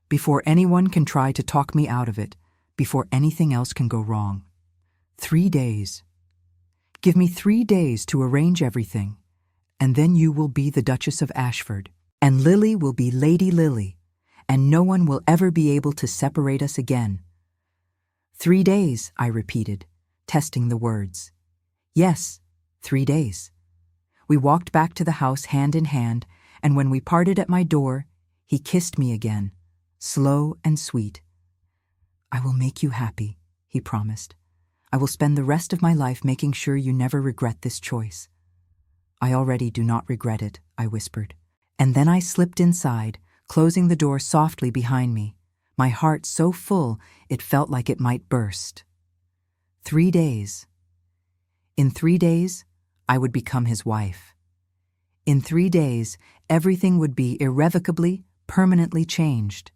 "before anyone can try to talk me out of it, before anything else can go wrong. 3 days. Give me 3 days to arrange everything, and then you will be the Duchess of Ashford, and Lily will be Lady Lily, and no one will ever be able to separate us again." 3 days, I repeated, testing the words. "Yes, 3 days." We walked back to the house hand in hand, and when we parted at my door, he kissed me again, slow and sweet. "I will make you happy," he promised. "I will spend the rest of my life making sure you never regret this choice." "I already do not regret it," I whispered. And then I slipped inside, closing the door softly behind me, my heart so full it felt like it might burst. 3 days. In 3 days, I would become his wife. In 3 days, everything would be irrevocably, permanently changed.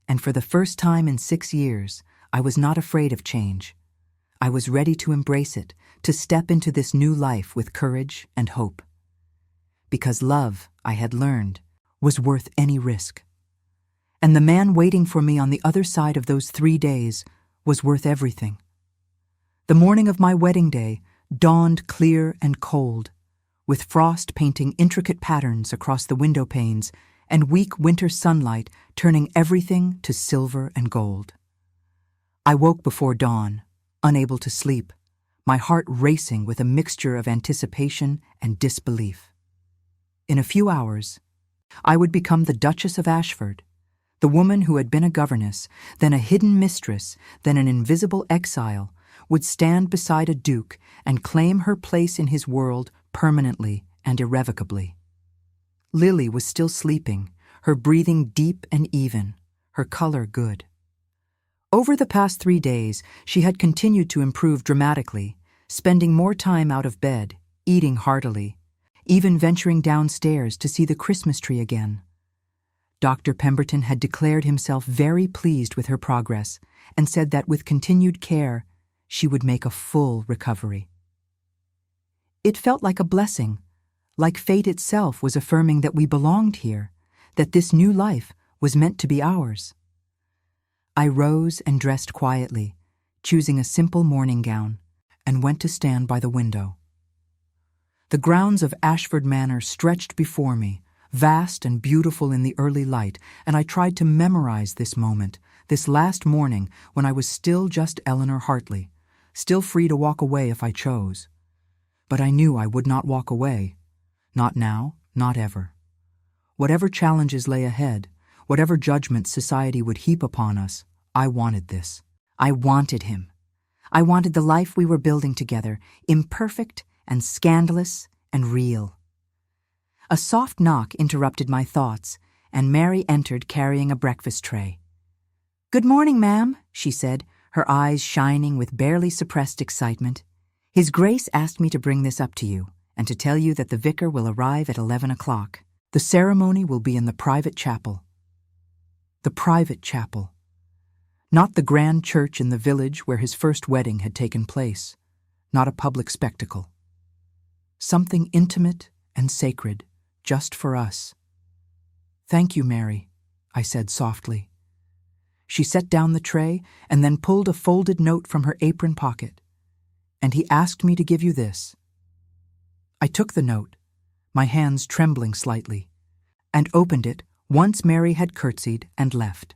And for the first time in 6 years, I was not afraid of change. I was ready to embrace it, to step into this new life with courage and hope. Because love, I had learned, was worth any risk. And the man waiting for me on the other side of those 3 days was worth everything. The morning of my wedding day dawned clear and cold, with frost painting intricate patterns across the window panes and weak winter sunlight turning everything to silver and gold. I woke before dawn, unable to sleep, my heart racing with a mixture of anticipation and disbelief. In a few hours, I would become the Duchess of Ashford, the woman who had been a governess, then a hidden mistress, then an invisible exile, would stand beside a duke and claim her place in his world permanently and irrevocably. Lily was still sleeping, her breathing deep and even, her color good. Over the past 3 days, she had continued to improve dramatically, spending more time out of bed, eating heartily, even venturing downstairs to see the Christmas tree again. Dr. Pemberton had declared himself very pleased with her progress and said that with continued care, she would make a full recovery. It felt like a blessing, like fate itself was affirming that we belonged here, that this new life was meant to be ours. I rose and dressed quietly, choosing a simple morning gown, and went to stand by the window. The grounds of Ashford Manor stretched before me, vast and beautiful in the early light, and I tried to memorize this moment, this last morning when I was still just Eleanor Hartley, still free to walk away if I chose. But I knew I would not walk away. Not now, not ever. Whatever challenges lay ahead, whatever judgments society would heap upon us, I wanted this. I wanted him. I wanted the life we were building together, imperfect and scandalous and real. A soft knock interrupted my thoughts, and Mary entered carrying a breakfast tray. "Good morning, ma'am," she said, her eyes shining with barely suppressed excitement. "His Grace asked me to bring this up to you, and to tell you that the vicar will arrive at 11 o'clock. The ceremony will be in the private chapel." The private chapel. Not the grand church in the village where his first wedding had taken place. Not a public spectacle. Something intimate and sacred, just for us. "Thank you, Mary," I said softly. She set down the tray and then pulled a folded note from her apron pocket. "And he asked me to give you this." I took the note, my hands trembling slightly, and opened it once Mary had curtsied and left.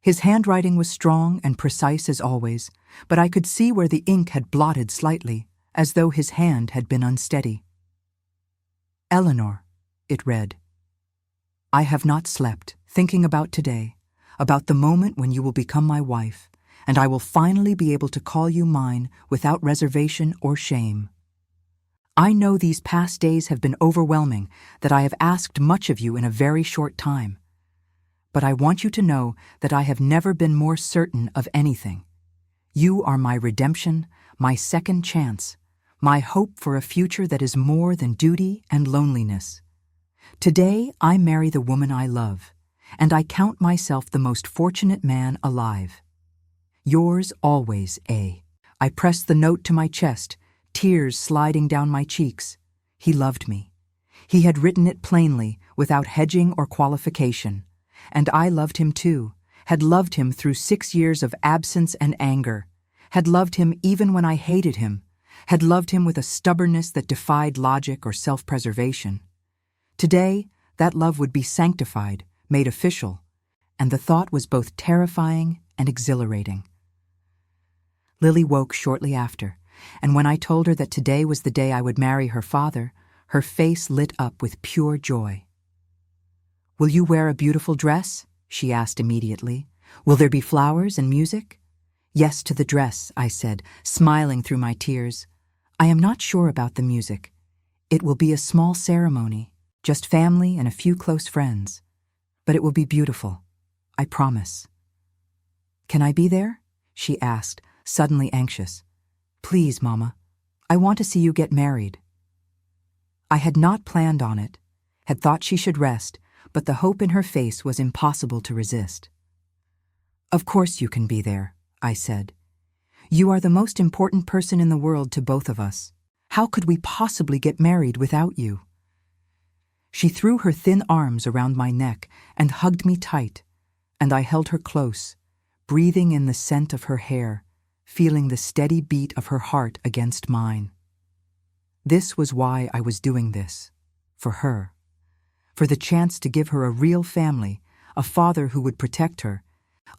His handwriting was strong and precise as always, but I could see where the ink had blotted slightly, as though his hand had been unsteady. "Eleanor," it read, "I have not slept, thinking about today, about the moment when you will become my wife, and I will finally be able to call you mine without reservation or shame. I know these past days have been overwhelming, that I have asked much of you in a very short time. But I want you to know that I have never been more certain of anything. You are my redemption, my second chance, my hope for a future that is more than duty and loneliness. Today I marry the woman I love, and I count myself the most fortunate man alive. Yours always, A." I pressed the note to my chest, tears sliding down my cheeks. He loved me. He had written it plainly, without hedging or qualification. And I loved him too, had loved him through 6 years of absence and anger, had loved him even when I hated him, had loved him with a stubbornness that defied logic or self-preservation. Today, that love would be sanctified, made official, and the thought was both terrifying and exhilarating. Lily woke shortly after, and when I told her that today was the day I would marry her father, her face lit up with pure joy. "Will you wear a beautiful dress?" she asked immediately. "Will there be flowers and music?" "Yes to the dress," I said, smiling through my tears. "I am not sure about the music. It will be a small ceremony, just family and a few close friends. But it will be beautiful. I promise." "Can I be there?" she asked, suddenly anxious. "Please, Mama. I want to see you get married." I had not planned on it, had thought she should rest, but the hope in her face was impossible to resist. "Of course you can be there," I said. "You are the most important person in the world to both of us. How could we possibly get married without you?" She threw her thin arms around my neck and hugged me tight, and I held her close, breathing in the scent of her hair, feeling the steady beat of her heart against mine. This was why I was doing this, for her, for the chance to give her a real family, a father who would protect her,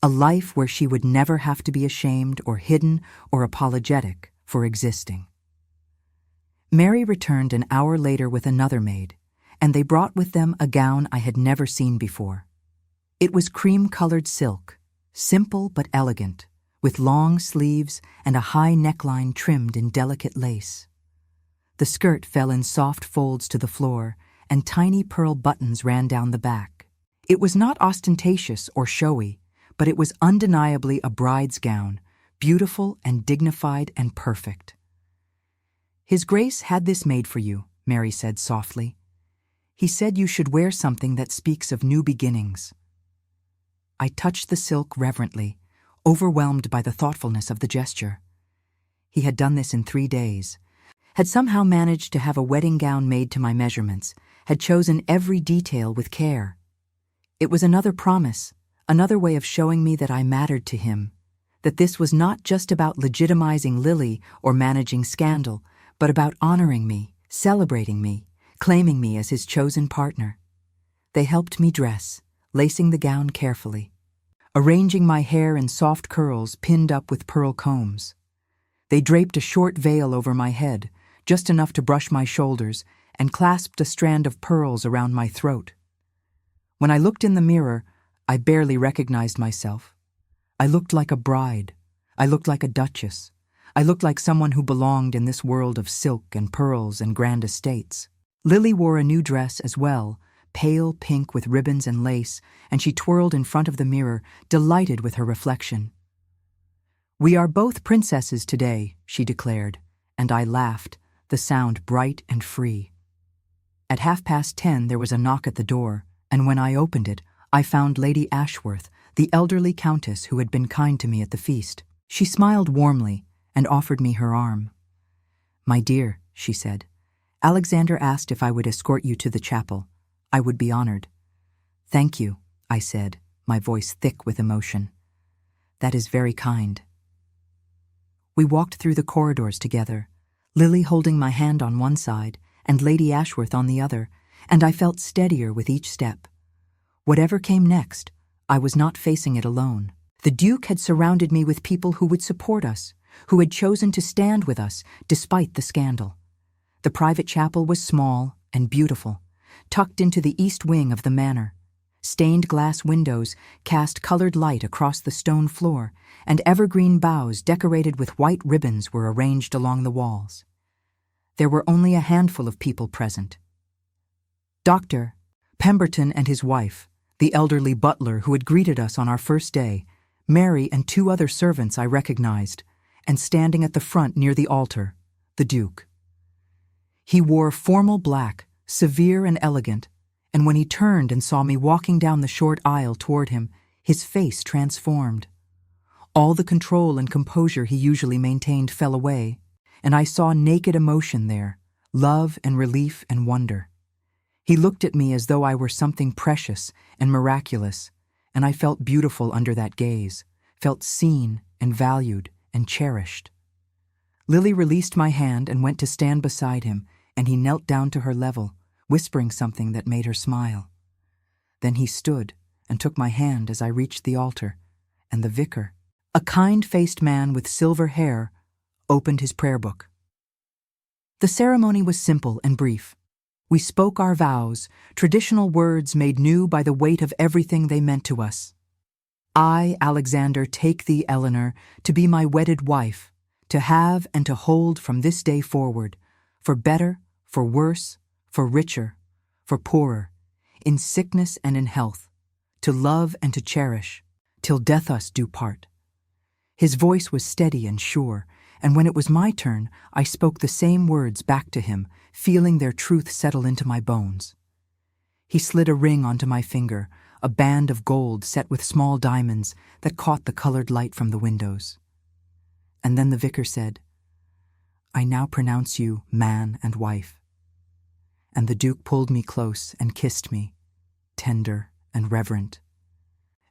a life where she would never have to be ashamed or hidden or apologetic for existing. Mary returned an hour later with another maid, and they brought with them a gown I had never seen before. It was cream-colored silk, simple but elegant, with long sleeves and a high neckline trimmed in delicate lace. The skirt fell in soft folds to the floor, and tiny pearl buttons ran down the back. It was not ostentatious or showy, but it was undeniably a bride's gown, beautiful and dignified and perfect. "His Grace had this made for you," Mary said softly. "He said you should wear something that speaks of new beginnings." I touched the silk reverently, overwhelmed by the thoughtfulness of the gesture. He had done this in 3 days, had somehow managed to have a wedding gown made to my measurements, had chosen every detail with care. It was another promise, another way of showing me that I mattered to him, that this was not just about legitimizing Lily or managing scandal, but about honoring me, celebrating me, claiming me as his chosen partner. They helped me dress, lacing the gown carefully, arranging my hair in soft curls pinned up with pearl combs. They draped a short veil over my head, just enough to brush my shoulders, and clasped a strand of pearls around my throat. When I looked in the mirror, I barely recognized myself. I looked like a bride. I looked like a duchess. I looked like someone who belonged in this world of silk and pearls and grand estates. Lily wore a new dress as well, pale pink with ribbons and lace, and she twirled in front of the mirror, delighted with her reflection. "We are both princesses today," she declared, and I laughed, the sound bright and free. At 10:30 there was a knock at the door, and when I opened it, I found Lady Ashworth, the elderly countess who had been kind to me at the feast. She smiled warmly and offered me her arm. "My dear," she said, "Alexander asked if I would escort you to the chapel. I would be honored." "Thank you," I said, my voice thick with emotion. "That is very kind." We walked through the corridors together, Lily holding my hand on one side and Lady Ashworth on the other, and I felt steadier with each step. Whatever came next, I was not facing it alone. The Duke had surrounded me with people who would support us, who had chosen to stand with us despite the scandal. The private chapel was small and beautiful, tucked into the east wing of the manor. Stained glass windows cast colored light across the stone floor, and evergreen boughs decorated with white ribbons were arranged along the walls. There were only a handful of people present. Dr. Pemberton and his wife, the elderly butler who had greeted us on our first day, Mary and 2 other servants I recognized, and standing at the front near the altar, the Duke. He wore formal black, severe and elegant, and when he turned and saw me walking down the short aisle toward him, his face transformed. All the control and composure he usually maintained fell away, and I saw naked emotion there, love and relief and wonder. He looked at me as though I were something precious and miraculous, and I felt beautiful under that gaze, felt seen and valued and cherished. Lily released my hand and went to stand beside him, and he knelt down to her level, whispering something that made her smile. Then he stood and took my hand as I reached the altar, and the vicar, a kind-faced man with silver hair, opened his prayer book. The ceremony was simple and brief. We spoke our vows, traditional words made new by the weight of everything they meant to us. "I, Alexander, take thee, Eleanor, to be my wedded wife, to have and to hold from this day forward, for better, for worse, for richer, for poorer, in sickness and in health, to love and to cherish, till death us do part." His voice was steady and sure, and when it was my turn, I spoke the same words back to him, feeling their truth settle into my bones. He slid a ring onto my finger, a band of gold set with small diamonds that caught the colored light from the windows. And then the vicar said, "I now pronounce you man and wife." And the Duke pulled me close and kissed me, tender and reverent,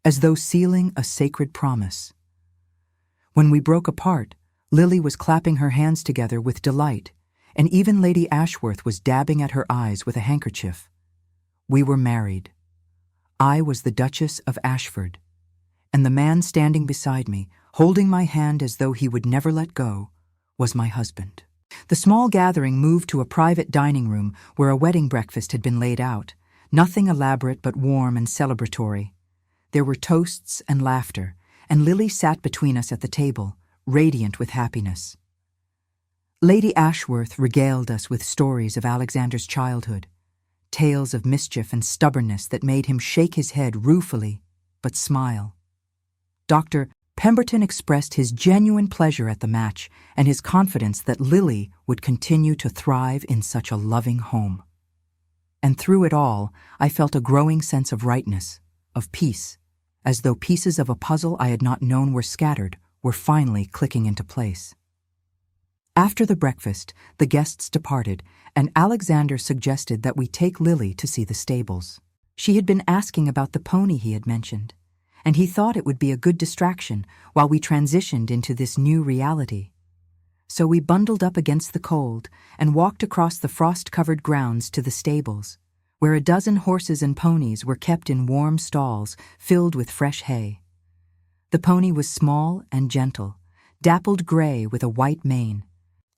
as though sealing a sacred promise. When we broke apart, Lily was clapping her hands together with delight, and even Lady Ashworth was dabbing at her eyes with a handkerchief. We were married. I was the Duchess of Ashford, and the man standing beside me, holding my hand as though he would never let go, was my husband. The small gathering moved to a private dining room where a wedding breakfast had been laid out, nothing elaborate but warm and celebratory. There were toasts and laughter, and Lily sat between us at the table, radiant with happiness. Lady Ashworth regaled us with stories of Alexander's childhood, tales of mischief and stubbornness that made him shake his head ruefully, but smile. Dr. Pemberton expressed his genuine pleasure at the match and his confidence that Lily would continue to thrive in such a loving home. And through it all, I felt a growing sense of rightness, of peace, as though pieces of a puzzle I had not known were scattered were finally clicking into place. After the breakfast, the guests departed, and Alexander suggested that we take Lily to see the stables. She had been asking about the pony he had mentioned, and he thought it would be a good distraction while we transitioned into this new reality. So we bundled up against the cold and walked across the frost-covered grounds to the stables, where a dozen horses and ponies were kept in warm stalls filled with fresh hay. The pony was small and gentle, dappled gray with a white mane,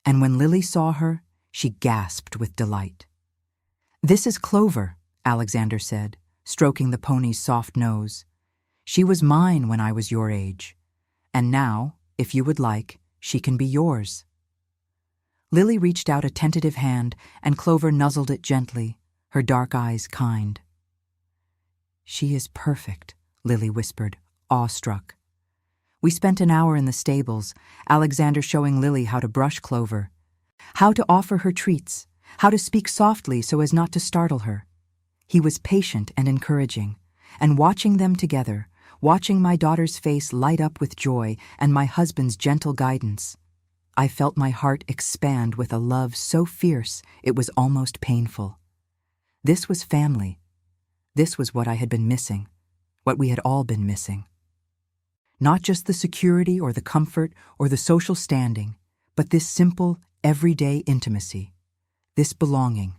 and when Lily saw her, she gasped with delight. "This is Clover," Alexander said, stroking the pony's soft nose. "She was mine when I was your age, and now, if you would like, she can be yours." Lily reached out a tentative hand, and Clover nuzzled it gently, her dark eyes kind. "She is perfect," Lily whispered, awestruck. We spent an hour in the stables, Alexander showing Lily how to brush Clover, how to offer her treats, how to speak softly so as not to startle her. He was patient and encouraging, and watching them together, watching my daughter's face light up with joy and my husband's gentle guidance, I felt my heart expand with a love so fierce it was almost painful. This was family. This was what I had been missing, what we had all been missing. Not just the security or the comfort or the social standing, but this simple, everyday intimacy, this belonging.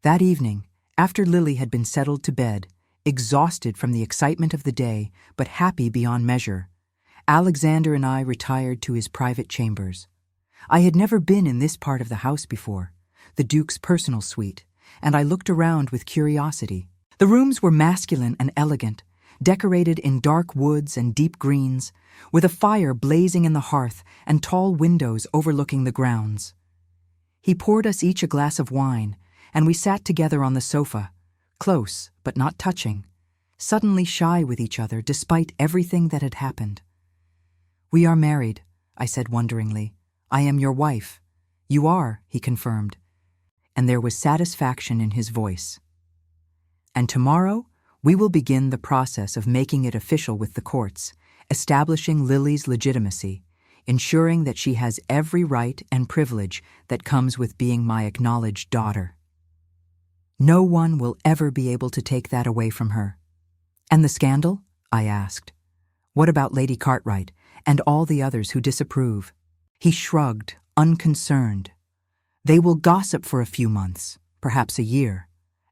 That evening, after Lily had been settled to bed, exhausted from the excitement of the day, but happy beyond measure, Alexander and I retired to his private chambers. I had never been in this part of the house before, the Duke's personal suite, and I looked around with curiosity. The rooms were masculine and elegant, decorated in dark woods and deep greens, with a fire blazing in the hearth and tall windows overlooking the grounds. He poured us each a glass of wine, and we sat together on the sofa, close but not touching, suddenly shy with each other despite everything that had happened. "We are married," I said wonderingly. "I am your wife." "You are," he confirmed, and there was satisfaction in his voice. "And tomorrow, we will begin the process of making it official with the courts, establishing Lily's legitimacy, ensuring that she has every right and privilege that comes with being my acknowledged daughter. No one will ever be able to take that away from her." "And the scandal?" I asked. "What about Lady Cartwright and all the others who disapprove?" He shrugged, unconcerned. "They will gossip for a few months, perhaps a year,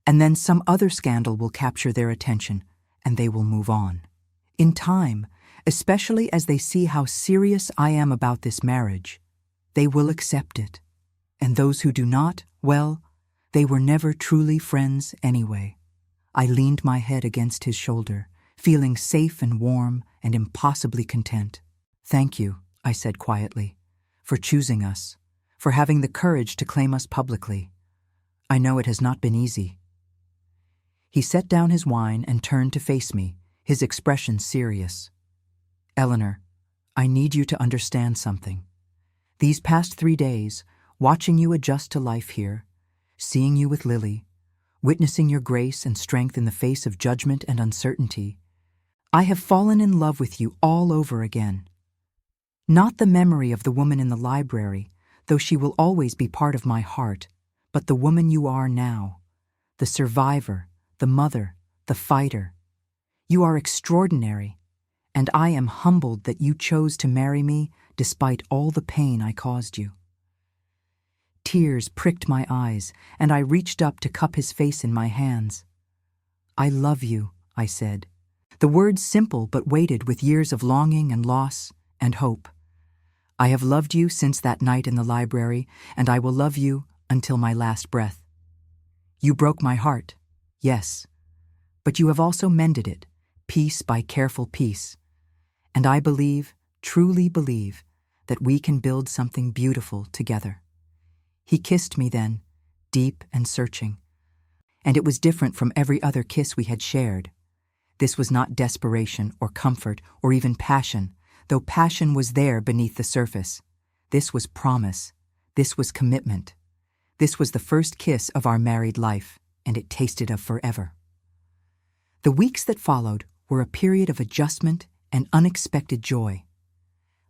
and then some other scandal will capture their attention, and they will move on. In time, especially as they see how serious I am about this marriage, they will accept it. And those who do not, well, they were never truly friends anyway." I leaned my head against his shoulder, feeling safe and warm and impossibly content. "Thank you," I said quietly, "for choosing us, for having the courage to claim us publicly. I know it has not been easy." He set down his wine and turned to face me, his expression serious. "Eleanor, I need you to understand something. These past 3 days, watching you adjust to life here, seeing you with Lily, witnessing your grace and strength in the face of judgment and uncertainty, I have fallen in love with you all over again. Not the memory of the woman in the library, though she will always be part of my heart, but the woman you are now, the survivor, the mother, the fighter. You are extraordinary, and I am humbled that you chose to marry me despite all the pain I caused you." Tears pricked my eyes, and I reached up to cup his face in my hands. "I love you," I said. The words simple but weighted with years of longing and loss and hope. "I have loved you since that night in the library, and I will love you until my last breath. You broke my heart, yes, but you have also mended it, piece by careful piece. And I believe, truly believe, that we can build something beautiful together." He kissed me then, deep and searching. And it was different from every other kiss we had shared. This was not desperation or comfort or even passion, though passion was there beneath the surface. This was promise. This was commitment. This was the first kiss of our married life, and it tasted of forever. The weeks that followed were a period of adjustment and unexpected joy.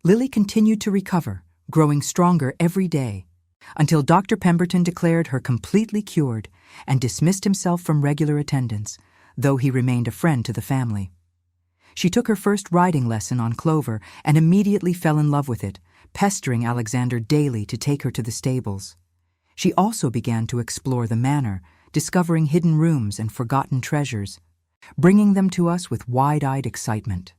Lily continued to recover, growing stronger every day, until Dr. Pemberton declared her completely cured and dismissed himself from regular attendance, though he remained a friend to the family. She took her first riding lesson on Clover and immediately fell in love with it, pestering Alexander daily to take her to the stables. She also began to explore the manor, discovering hidden rooms and forgotten treasures, bringing them to us with wide-eyed excitement.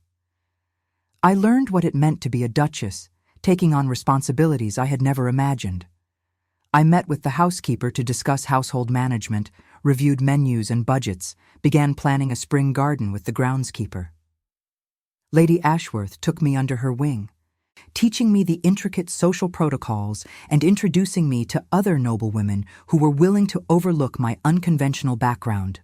I learned what it meant to be a duchess, taking on responsibilities I had never imagined. I met with the housekeeper to discuss household management, reviewed menus and budgets, began planning a spring garden with the groundskeeper. Lady Ashworth took me under her wing, teaching me the intricate social protocols and introducing me to other noblewomen who were willing to overlook my unconventional background.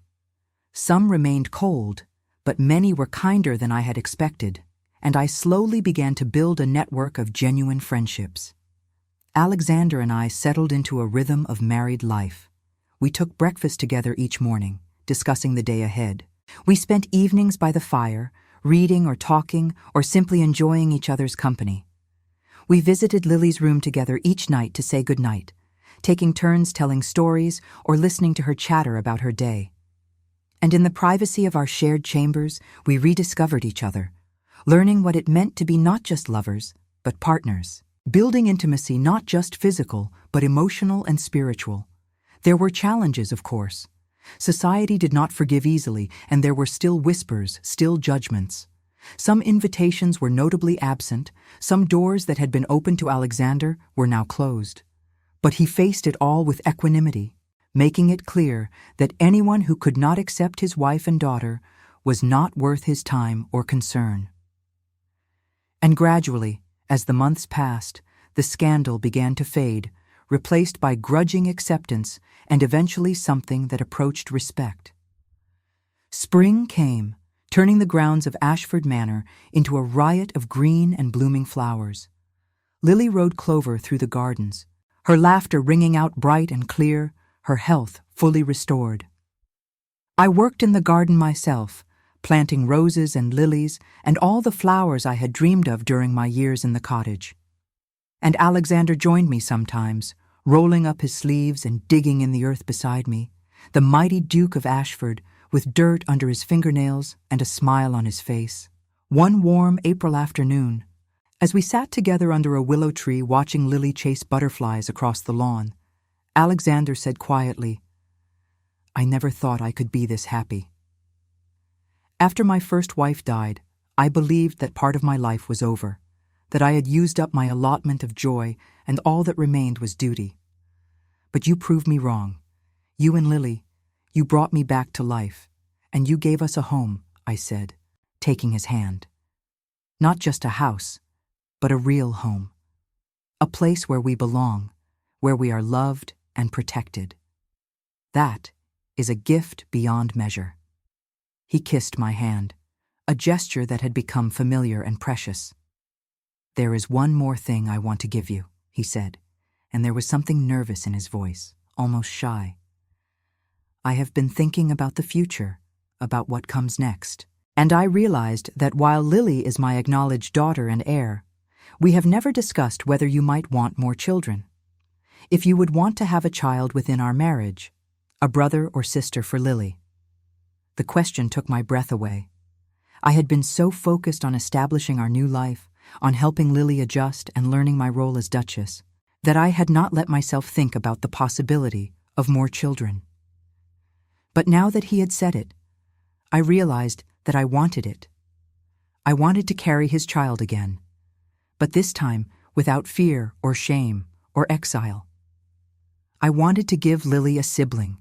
Some remained cold, but many were kinder than I had expected, and I slowly began to build a network of genuine friendships. Alexander and I settled into a rhythm of married life. We took breakfast together each morning, discussing the day ahead. We spent evenings by the fire, reading or talking or simply enjoying each other's company. We visited Lily's room together each night to say goodnight, taking turns telling stories or listening to her chatter about her day. And in the privacy of our shared chambers, we rediscovered each other, learning what it meant to be not just lovers, but partners. Building intimacy not just physical, but emotional and spiritual. There were challenges, of course. Society did not forgive easily, and there were still whispers, still judgments. Some invitations were notably absent, some doors that had been open to Alexander were now closed. But he faced it all with equanimity, making it clear that anyone who could not accept his wife and daughter was not worth his time or concern. And gradually, as the months passed, the scandal began to fade, replaced by grudging acceptance and eventually something that approached respect. Spring came, turning the grounds of Ashford Manor into a riot of green and blooming flowers. Lily rode Clover through the gardens, her laughter ringing out bright and clear, her health fully restored. I worked in the garden myself, planting roses and lilies and all the flowers I had dreamed of during my years in the cottage. And Alexander joined me sometimes, rolling up his sleeves and digging in the earth beside me, the mighty Duke of Ashford, with dirt under his fingernails and a smile on his face. One warm April afternoon, as we sat together under a willow tree watching Lily chase butterflies across the lawn, Alexander said quietly, "I never thought I could be this happy." After my first wife died, I believed that part of my life was over, that I had used up my allotment of joy and all that remained was duty. But you proved me wrong. You and Lily, you brought me back to life, and you gave us a home, I said, taking his hand. Not just a house, but a real home. A place where we belong, where we are loved and protected. That is a gift beyond measure." He kissed my hand, a gesture that had become familiar and precious. "There is one more thing I want to give you," he said, and there was something nervous in his voice, almost shy. "I have been thinking about the future, about what comes next. And I realized that while Lily is my acknowledged daughter and heir, we have never discussed whether you might want more children. If you would want to have a child within our marriage, a brother or sister for Lily." The question took my breath away. I had been so focused on establishing our new life, on helping Lily adjust and learning my role as Duchess, that I had not let myself think about the possibility of more children. But now that he had said it, I realized that I wanted it. I wanted to carry his child again, but this time without fear or shame or exile. I wanted to give Lily a sibling,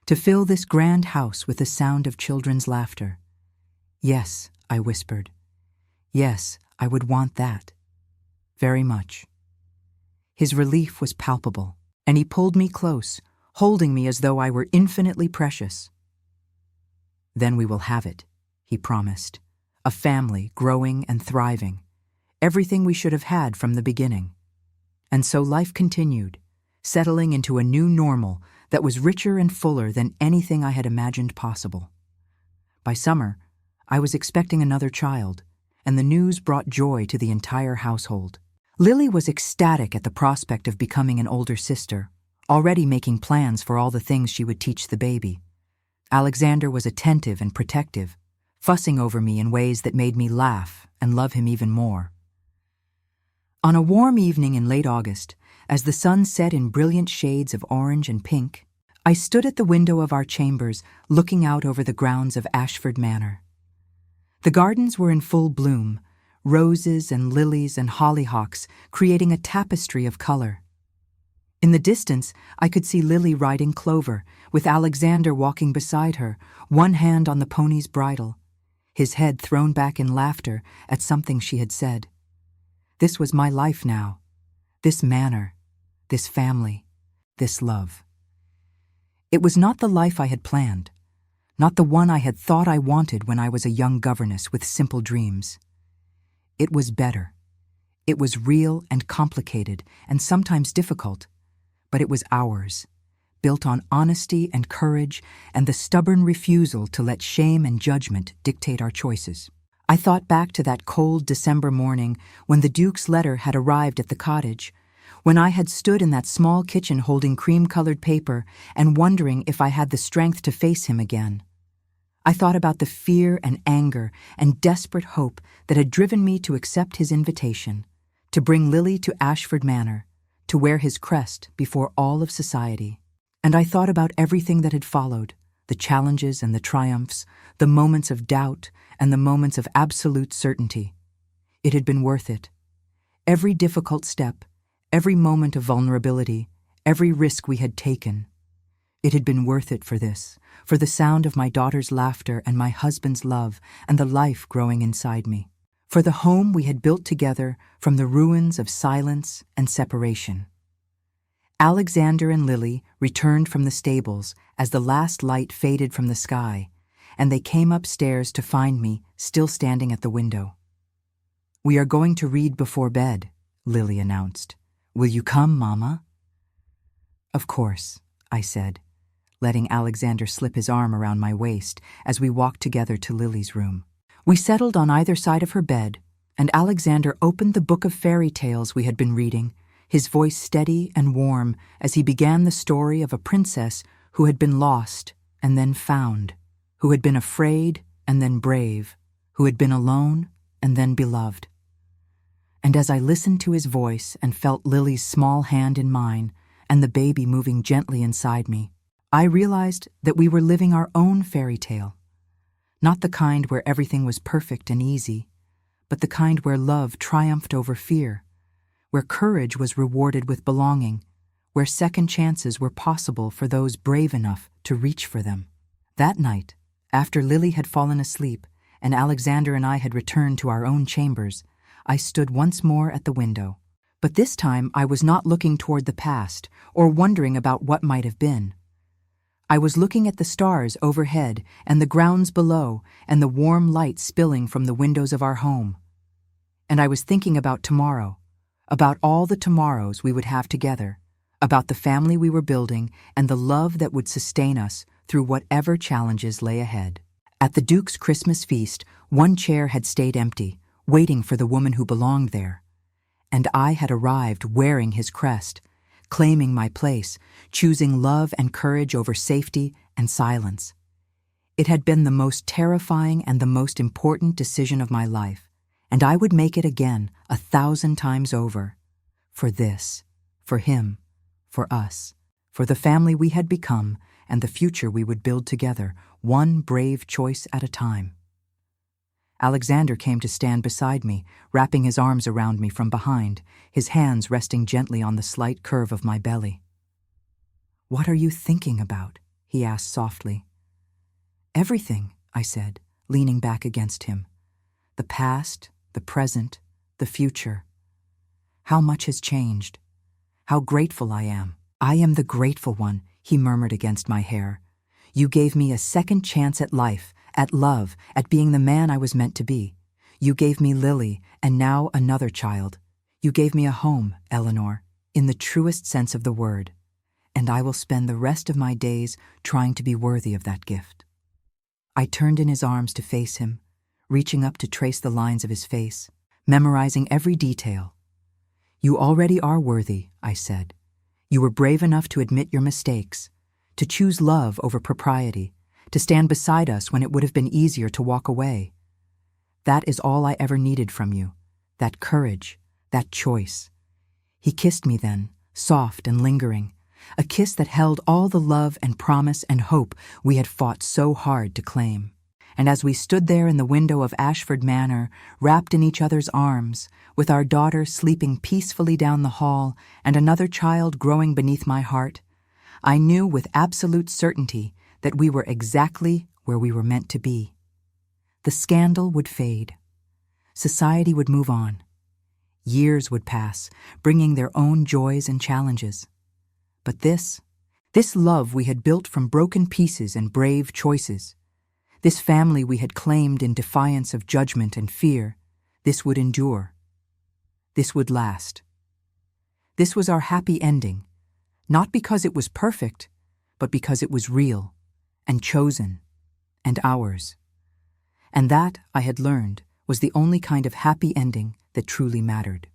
to fill this grand house with the sound of children's laughter. "Yes," I whispered. "Yes, I would want that. Very much." His relief was palpable, and he pulled me close, holding me as though I were infinitely precious. "Then we will have it," he promised. "A family growing and thriving. Everything we should have had from the beginning." And so life continued, settling into a new normal that was richer and fuller than anything I had imagined possible. By summer, I was expecting another child, and the news brought joy to the entire household. Lily was ecstatic at the prospect of becoming an older sister, already making plans for all the things she would teach the baby. Alexander was attentive and protective, fussing over me in ways that made me laugh and love him even more. On a warm evening in late August, as the sun set in brilliant shades of orange and pink, I stood at the window of our chambers looking out over the grounds of Ashford Manor. The gardens were in full bloom, roses and lilies and hollyhocks creating a tapestry of color. In the distance, I could see Lily riding Clover, with Alexander walking beside her, one hand on the pony's bridle, his head thrown back in laughter at something she had said. This was my life now, this manor, this family, this love. It was not the life I had planned, not the one I had thought I wanted when I was a young governess with simple dreams. It was better. It was real and complicated and sometimes difficult, but it was ours, built on honesty and courage and the stubborn refusal to let shame and judgment dictate our choices. I thought back to that cold December morning when the Duke's letter had arrived at the cottage, when I had stood in that small kitchen holding cream-colored paper and wondering if I had the strength to face him again. I thought about the fear and anger and desperate hope that had driven me to accept his invitation, to bring Lily to Ashford Manor, to wear his crest before all of society. And I thought about everything that had followed, the challenges and the triumphs, the moments of doubt and the moments of absolute certainty. It had been worth it. Every difficult step, every moment of vulnerability, every risk we had taken. It had been worth it for this, for the sound of my daughter's laughter and my husband's love and the life growing inside me, for the home we had built together from the ruins of silence and separation. Alexander and Lily returned from the stables as the last light faded from the sky, and they came upstairs to find me still standing at the window. "We are going to read before bed," Lily announced. "Will you come, Mama?" "Of course," I said, letting Alexander slip his arm around my waist as we walked together to Lily's room. We settled on either side of her bed, and Alexander opened the book of fairy tales we had been reading, his voice steady and warm as he began the story of a princess who had been lost and then found, who had been afraid and then brave, who had been alone and then beloved. And as I listened to his voice and felt Lily's small hand in mine and the baby moving gently inside me, I realized that we were living our own fairy tale. Not the kind where everything was perfect and easy, but the kind where love triumphed over fear, where courage was rewarded with belonging, where second chances were possible for those brave enough to reach for them. That night, after Lily had fallen asleep and Alexander and I had returned to our own chambers, I stood once more at the window. But this time I was not looking toward the past or wondering about what might have been. I was looking at the stars overhead and the grounds below and the warm light spilling from the windows of our home. And I was thinking about tomorrow, about all the tomorrows we would have together, about the family we were building and the love that would sustain us through whatever challenges lay ahead. At the Duke's Christmas feast, one chair had stayed empty, waiting for the woman who belonged there. And I had arrived wearing his crest, claiming my place, choosing love and courage over safety and silence. It had been the most terrifying and the most important decision of my life, and I would make it again 1,000 times over. For this, for him, for us, for the family we had become, and the future we would build together, one brave choice at a time. Alexander came to stand beside me, wrapping his arms around me from behind, his hands resting gently on the slight curve of my belly. "What are you thinking about?" he asked softly. "Everything," I said, leaning back against him. "The past, the present, the future. How much has changed. How grateful I am." "I am the grateful one," he murmured against my hair. "You gave me a second chance at life, at love, at being the man I was meant to be. You gave me Lily, and now another child. You gave me a home, Eleanor, in the truest sense of the word. And I will spend the rest of my days trying to be worthy of that gift." I turned in his arms to face him, reaching up to trace the lines of his face, memorizing every detail. "You already are worthy," I said. "You were brave enough to admit your mistakes, to choose love over propriety, to stand beside us when it would have been easier to walk away. That is all I ever needed from you, that courage, that choice." He kissed me then, soft and lingering, a kiss that held all the love and promise and hope we had fought so hard to claim. And as we stood there in the window of Ashford Manor, wrapped in each other's arms, with our daughter sleeping peacefully down the hall and another child growing beneath my heart, I knew with absolute certainty that we were exactly where we were meant to be. The scandal would fade. Society would move on. Years would pass, bringing their own joys and challenges. But this love we had built from broken pieces and brave choices, this family we had claimed in defiance of judgment and fear, this would endure. This would last. This was our happy ending, not because it was perfect, but because it was real and chosen and ours. And that, I had learned, was the only kind of happy ending that truly mattered.